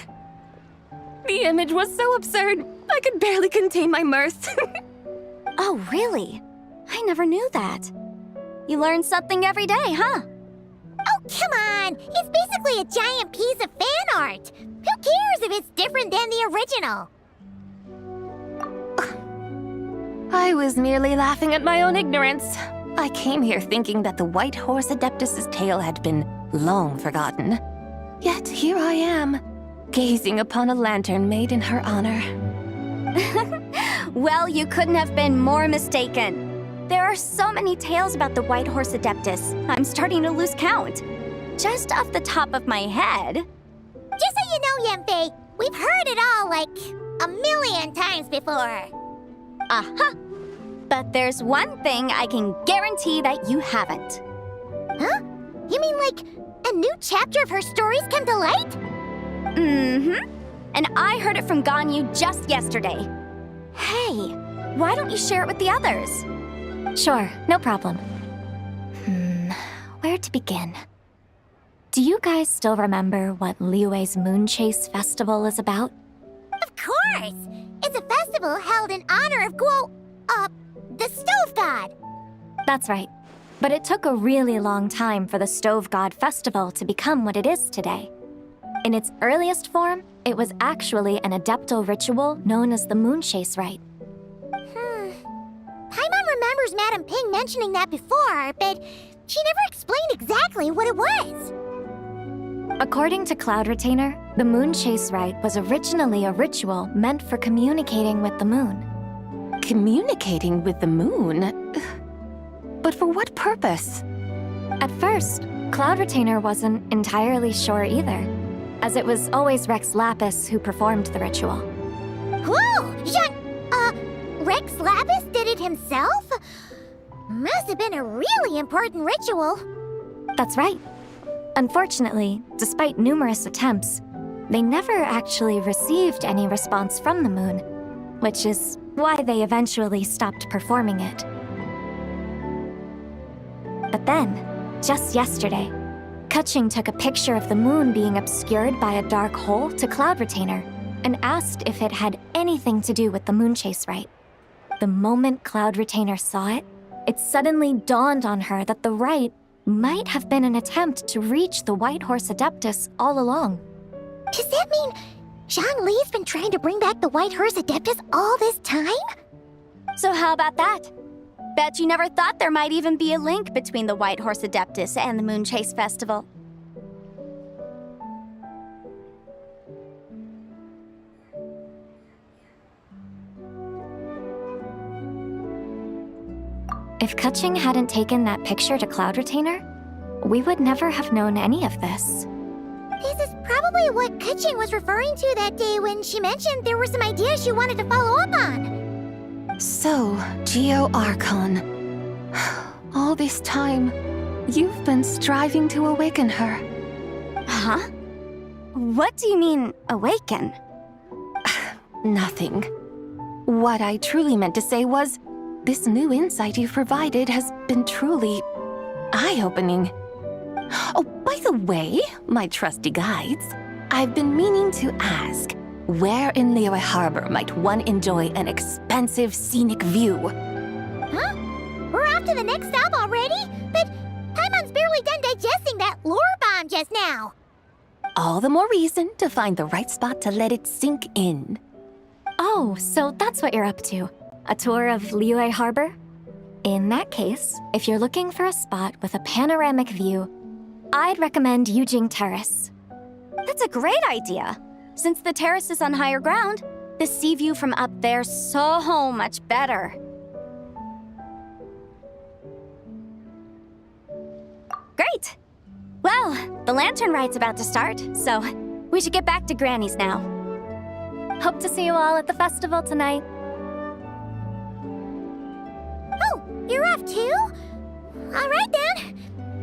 The image was so absurd, I could barely contain my mirth. Oh, really? I never knew that. You learn something every day, huh? Oh, come on! It's basically a giant piece of fan art! Who cares if it's different than the original? I was merely laughing at my own ignorance. I came here thinking that the White Horse Adeptus's tale had been long forgotten. Yet here I am, gazing upon a lantern made in her honor. Well, you couldn't have been more mistaken. There are so many tales about the White Horse Adeptus, I'm starting to lose count. Just off the top of my head... Just so you know, Yanfei, we've heard it all like a million times before. Uh-huh. But there's one thing I can guarantee that you haven't. Huh? You mean like a new chapter of her stories come to light? Mm-hmm. And I heard it from Ganyu just yesterday. Hey, why don't you share it with the others? Sure, no problem. Where to begin? Do you guys still remember what Liyue's Moon Chase Festival is about? Of course! It's a festival held in honor of the Stove God. That's right. But it took a really long time for the Stove God Festival to become what it is today. In its earliest form, it was actually an adeptal ritual known as the Moon Chase Rite. Paimon remembers Madame Ping mentioning that before, but she never explained exactly what it was. According to Cloud Retainer, the Moon Chase Rite was originally a ritual meant for communicating with the moon. Communicating with the moon? But for what purpose? At first, Cloud Retainer wasn't entirely sure either, as it was always Rex Lapis who performed the ritual. Whoa! Rex Lapis did it himself? Must have been a really important ritual. That's right. Unfortunately, despite numerous attempts, they never actually received any response from the moon, which is why they eventually stopped performing it. But then, just yesterday, Kaching took a picture of the moon being obscured by a dark hole to Cloud Retainer and asked if it had anything to do with the Moon Chase Rite. The moment Cloud Retainer saw it, it suddenly dawned on her that the rite might have been an attempt to reach the White Horse Adeptus all along. Does that mean Zhang Li's been trying to bring back the White Horse Adeptus all this time? So how about that? Bet you never thought there might even be a link between the White Horse Adeptus and the Moon Chase Festival. If Kaching hadn't taken that picture to Cloud Retainer, we would never have known any of this. This is probably what Kaching was referring to that day when she mentioned there were some ideas she wanted to follow up on. So, Geo Archon. All this time, you've been striving to awaken her. Huh? What do you mean, awaken? Nothing. What I truly meant to say was, this new insight you've provided has been truly eye-opening. Oh, by the way, my trusty guides, I've been meaning to ask, where in Liyue Harbor might one enjoy an expansive scenic view? Huh? We're off to the next stop already? But Paimon's barely done digesting that lore bomb just now. All the more reason to find the right spot to let it sink in. Oh, so that's what you're up to. A tour of Liyue Harbor? In that case, if you're looking for a spot with a panoramic view, I'd recommend Yujing Terrace. That's a great idea! Since the terrace is on higher ground, the sea view from up there's so much better. Great! Well, the lantern ride's about to start, so We should get back to Granny's now. Hope to see you all at the festival tonight. Oh, you're off too? All right then.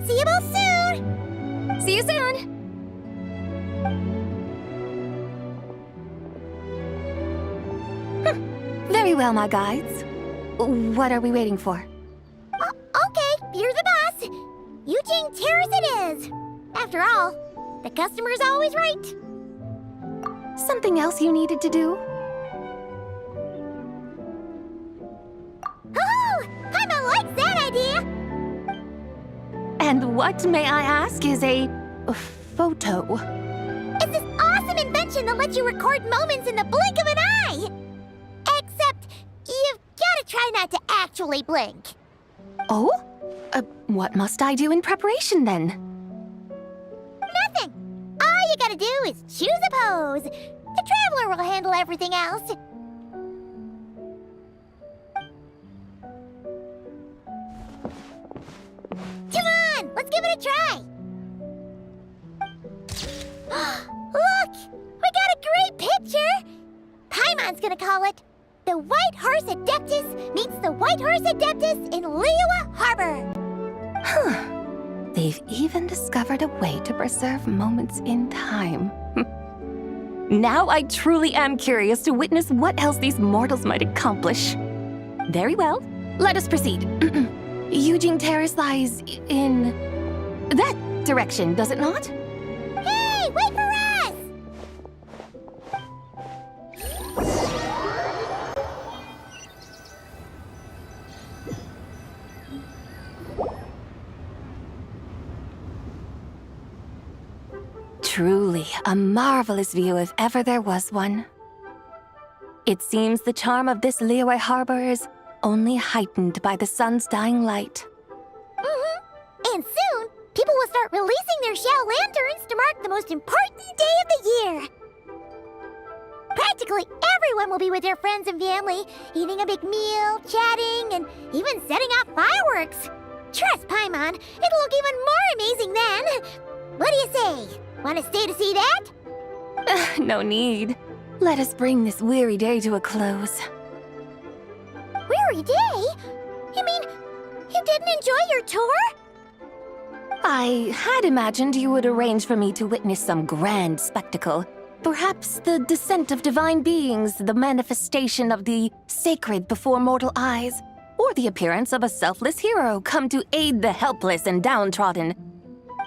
See you both soon. See you soon! Very well, my guides. What are we waiting for? Okay, you're the boss. Eugene Terrace it is. After all, the customer's always right. Something else you needed to do? Oh, Paimon likes that idea. And what, may I ask, is a photo? It's this awesome invention that lets you record moments in the blink of an eye. Except, you've gotta try not to actually blink. Oh? What must I do in preparation then? Nothing. All you gotta do is choose a pose. The Traveler will handle everything else. Come on, let's give it a try. Look, we got a great picture. Paimon's gonna call it The White Horse Adeptus Meets the White Horse Adeptus in Liyue Harbor. They've even discovered a way to preserve moments in time. Now I truly am curious to witness what else these mortals might accomplish. Very well, let us proceed. Eugene Terrace lies in that direction, does it not? Hey, wait for us! Truly a marvelous view if ever there was one. It seems the charm of this Liyue Harbor is only heightened by the sun's dying light. And soon, people will start releasing their shell lanterns to mark the most important day of the year. Practically everyone will be with their friends and family, eating a big meal, chatting, and even setting off fireworks. Trust Paimon, it'll look even more amazing then. What do you say? Want to stay to see that? No need. Let us bring this weary day to a close. Weary day? You mean you didn't enjoy your tour? I had imagined you would arrange for me to witness some grand spectacle. Perhaps the descent of divine beings, the manifestation of the sacred before mortal eyes, or the appearance of a selfless hero come to aid the helpless and downtrodden.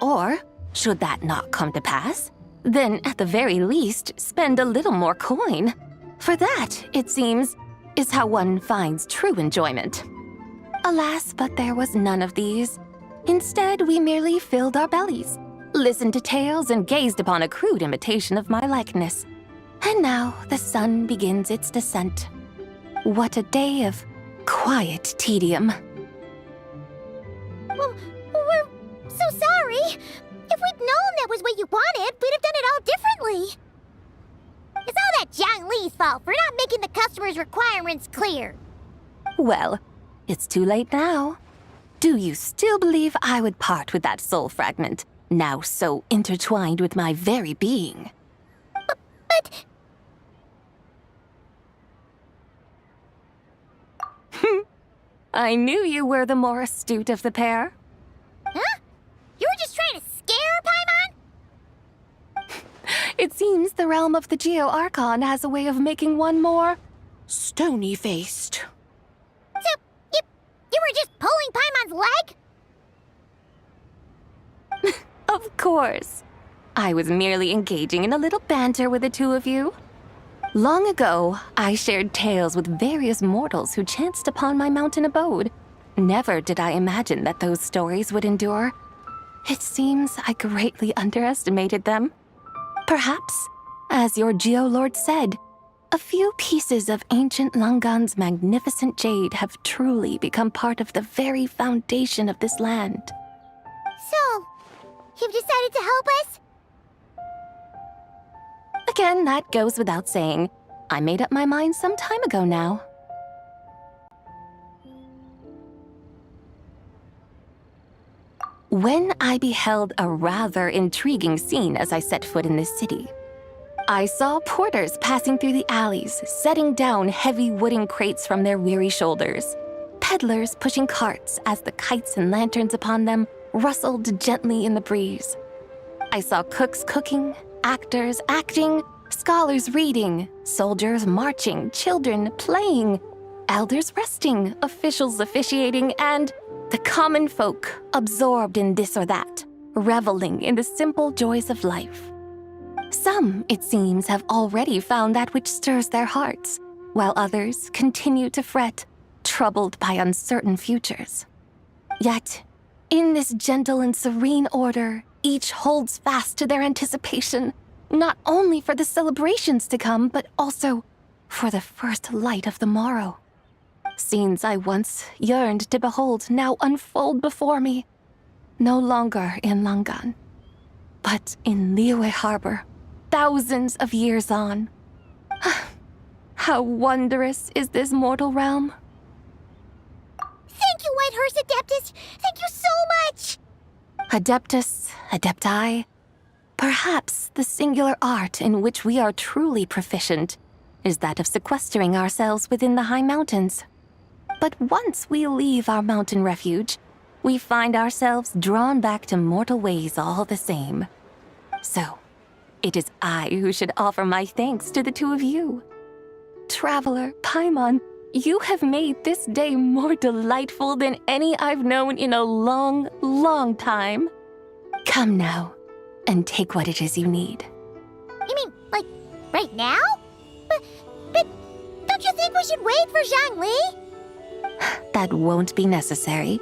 Or, should that not come to pass, then at the very least spend a little more coin. For that, it seems, is how one finds true enjoyment. Alas, but there was none of these. Instead, we merely filled our bellies, listened to tales, and gazed upon a crude imitation of my likeness. And now the sun begins its descent. What a day of quiet tedium. Well, we're so sorry. If we'd known that was what you wanted, we'd have done it all differently. It's all that Zhang Li's fault for not making the customer's requirements clear. Well, it's too late now. Do you still believe I would part with that soul fragment, now so intertwined with my very being? But... I knew you were the more astute of the pair. Huh? You were just trying to scare Paimon? It seems the realm of the Geo-Archon has a way of making one more stony-faced. So, you were just pulling Paimon's leg? Of course. I was merely engaging in a little banter with the two of you. Long ago, I shared tales with various mortals who chanced upon my mountain abode. Never did I imagine that those stories would endure. It seems I greatly underestimated them. Perhaps, as your Geolord said, a few pieces of ancient Langan's magnificent jade have truly become part of the very foundation of this land. So, you've decided to help us? Again, that goes without saying. I made up my mind some time ago now. When I beheld a rather intriguing scene as I set foot in this city, I saw porters passing through the alleys, setting down heavy wooden crates from their weary shoulders. Peddlers pushing carts as the kites and lanterns upon them rustled gently in the breeze. I saw cooks cooking, actors acting, scholars reading, soldiers marching, children playing, elders resting, officials officiating, and the common folk absorbed in this or that, reveling in the simple joys of life. Some, it seems, have already found that which stirs their hearts, while others continue to fret, troubled by uncertain futures. Yet, in this gentle and serene order, each holds fast to their anticipation, not only for the celebrations to come, but also for the first light of the morrow. Scenes I once yearned to behold now unfold before me, no longer in Langan, but in Liyue Harbor, thousands of years on. How wondrous is this mortal realm! Thank you, Whitehorse Adeptus! Thank you so much! Adeptus, Adepti, perhaps the singular art in which we are truly proficient is that of sequestering ourselves within the high mountains. But once we leave our mountain refuge, we find ourselves drawn back to mortal ways all the same. So, it is I who should offer my thanks to the two of you. Traveler, Paimon, you have made this day more delightful than any I've known in a long, long time. Come now, and take what it is you need. You mean, like, right now? But don't you think we should wait for Zhangli? That won't be necessary.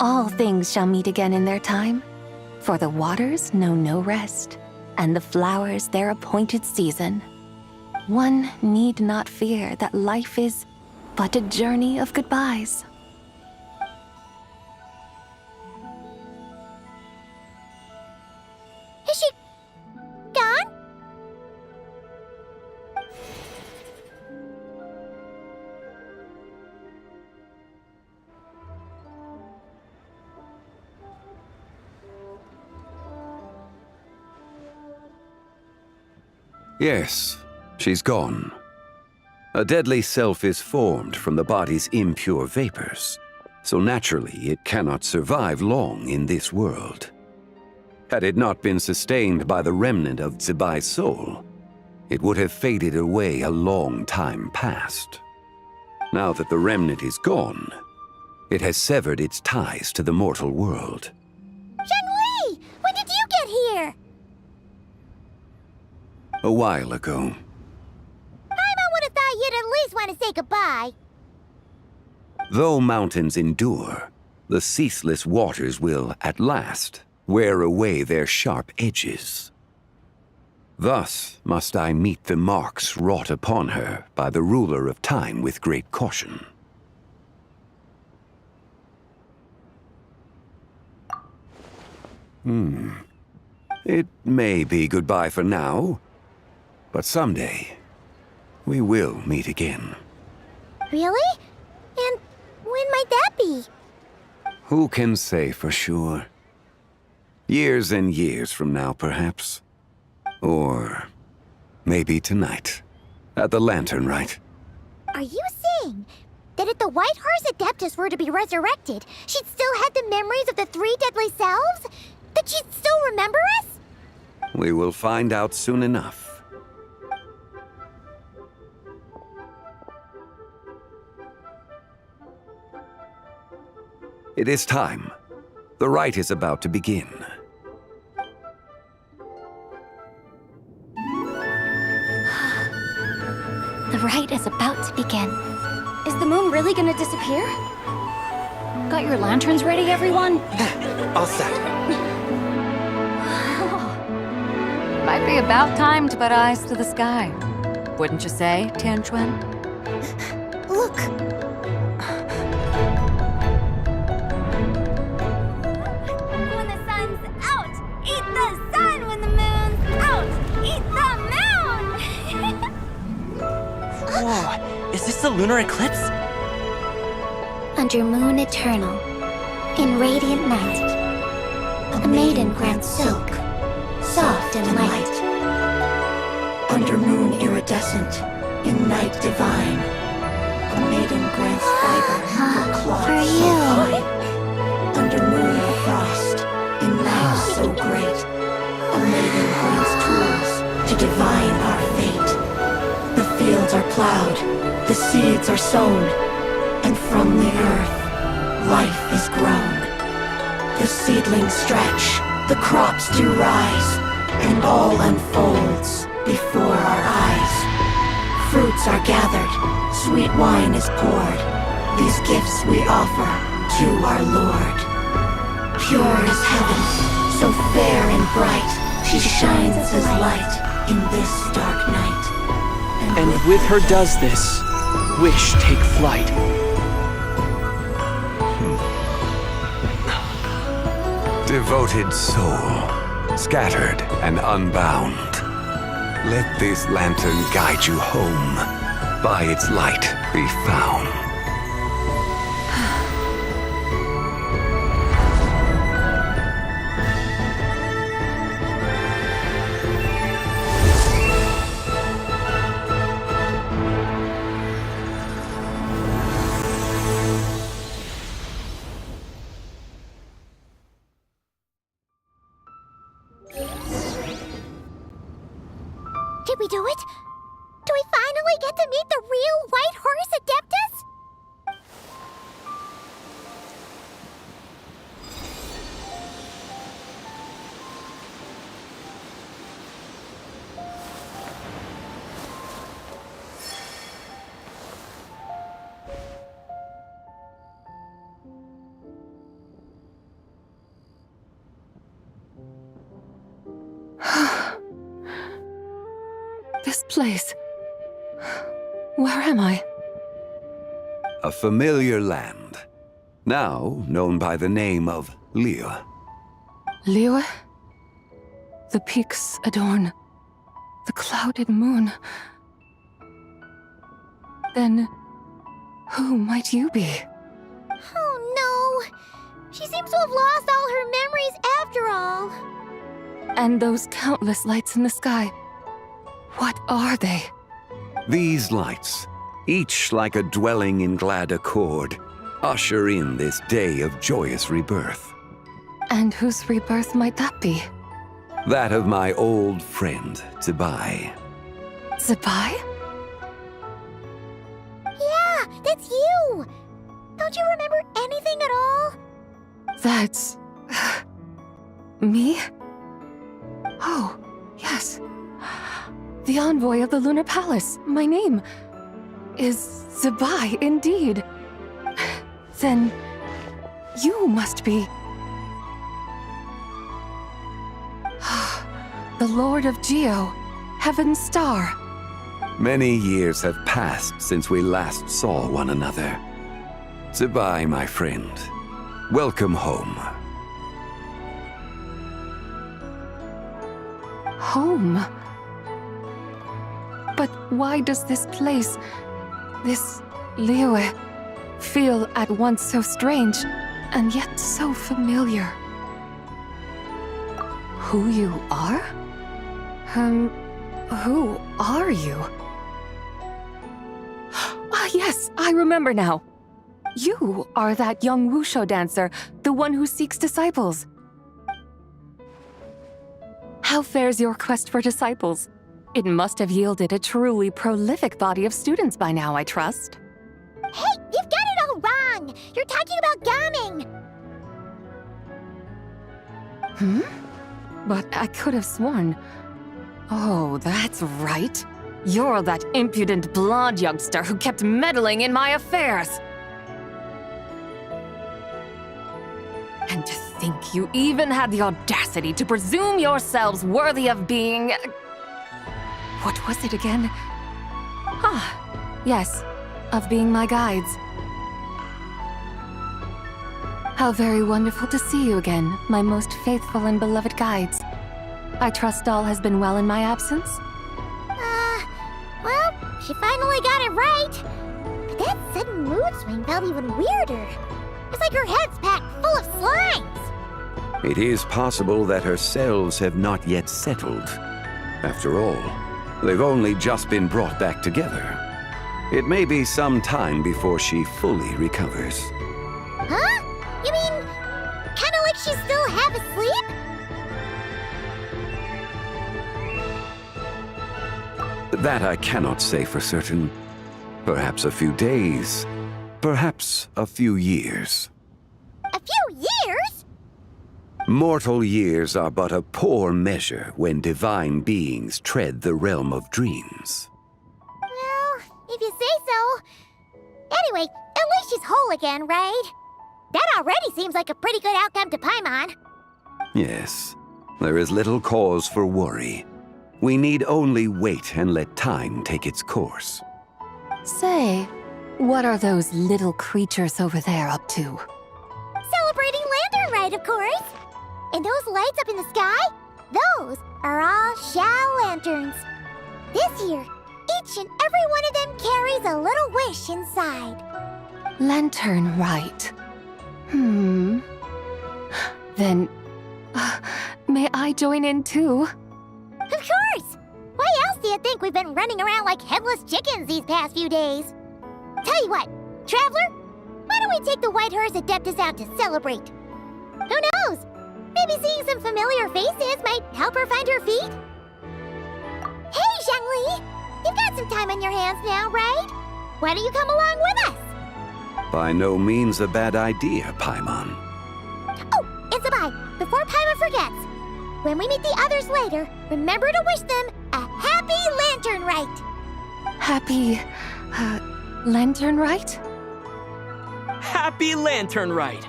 All things shall meet again in their time, for the waters know no rest, and the flowers their appointed season. One need not fear that life is but a journey of goodbyes. Is she gone? Yes, she's gone. A deadly self is formed from the body's impure vapors, so naturally it cannot survive long in this world. Had it not been sustained by the remnant of Zibai's soul, it would have faded away a long time past. Now that the remnant is gone, it has severed its ties to the mortal world. Zhangli! When did you get here? A while ago. Paimon would have thought you'd at least want to say goodbye. Though mountains endure, the ceaseless waters will, at last, wear away their sharp edges. Thus must I meet the marks wrought upon her by the ruler of time with great caution. It may be goodbye for now, but someday we will meet again. Really? And when might that be? Who can say for sure? Years and years from now, perhaps. Or maybe tonight, at the Lantern Rite. Are you saying that if the Whitehorse Adeptus were to be resurrected, she'd still have the memories of the three deadly selves? That she'd still remember us? We will find out soon enough. It is time. The rite is about to begin. The rite is about to begin. Is the moon really gonna disappear? Got your lanterns ready, everyone? All set. Might be about time to put eyes to the sky. Wouldn't you say, Tianchuan? Look! When the sun's out, eat the sun. When the moon's out, eat the moon. Whoa, is this the lunar eclipse? Under moon eternal, in radiant night, a maiden grants silk soft and light. Under moon iridescent, in night divine, a maiden grants fiber for cloth For so you. fine. Under moon of frost, in night so great, a maiden grants tools to divine our fate. The fields are plowed, the seeds are sown, and from the earth, life is grown. The seedlings stretch, the crops do rise, and all unfolds before our eyes. Fruits are gathered, sweet wine is poured. These gifts we offer to our Lord. Pure is heaven, so fair and bright. She shines as light in this dark night. And with her does this, wish take flight. Devoted soul, scattered and unbound, let this lantern guide you home, by its light be found. Did we do it? Do we finally get to meet the real White Horse Adeptus? This place. Where am I? A familiar land, now known by the name of Liyue. Liyue? The peaks adorn the clouded moon. Then, who might you be? Oh no! She seems to have lost all her memories after all. And those countless lights in the sky. What are they? These lights, each like a dwelling in glad accord, usher in this day of joyous rebirth. And whose rebirth might that be? That of my old friend, Zibai. Zibai? Yeah, that's you! Don't you remember anything at all? That's... me? Oh, yes. The envoy of the Lunar Palace. My name is Zibai, indeed. Then you must be... the Lord of Geo, Heaven's Star. Many years have passed since we last saw one another. Zibai, my friend, welcome home. Home? But why does this place, this Liyue, feel at once so strange and yet so familiar? Who you are? Who are you? Ah, yes, I remember now. You are that young wushu dancer, the one who seeks disciples. How fares your quest for disciples? It must have yielded a truly prolific body of students by now, I trust. Hey, you've got it all wrong! You're talking about gaming! But I could have sworn... Oh, that's right. You're that impudent blonde youngster who kept meddling in my affairs. And to think you even had the audacity to presume yourselves worthy of being... What was it again? Ah, yes, of being my guides. How very wonderful to see you again, my most faithful and beloved guides. I trust all has been well in my absence? Well, she finally got it right. But that sudden mood swing felt even weirder. It's like her head's packed full of slimes. It is possible that her cells have not yet settled. After all, they've only just been brought back together. It may be some time before she fully recovers. Huh? You mean, kinda like she's still half asleep? That I cannot say for certain. Perhaps a few days, perhaps a few years. A few years? Mortal years are but a poor measure when divine beings tread the realm of dreams. Well, if you say so. Anyway, at least she's whole again, right? That already seems like a pretty good outcome to Paimon. Yes, there is little cause for worry. We need only wait and let time take its course. Say, what are those little creatures over there up to? Celebrating Lantern Rite, of course. And those lights up in the sky? Those are all Shao lanterns. This year, each and every one of them carries a little wish inside. Lantern Rite. Then, may I join in too? Of course! Why else do you think we've been running around like headless chickens these past few days? Tell you what, Traveler, why don't we take the White Hearse Adeptus out to celebrate? Who knows? Maybe seeing some familiar faces might help her find her feet? Hey, Zhongli! You've got some time on your hands now, right? Why don't you come along with us? By no means a bad idea, Paimon. Oh, and Sabai, before Paimon forgets, when we meet the others later, remember to wish them a happy Lantern Rite. Happy, Lantern Rite? Happy Lantern Rite!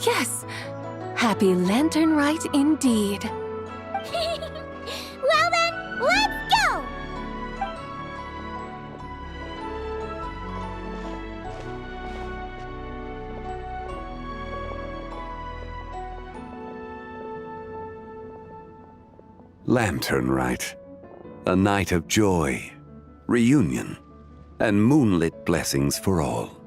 Yes, Happy Lantern Rite indeed. Well then, let's go! Lantern Rite. A night of joy, reunion, and moonlit blessings for all.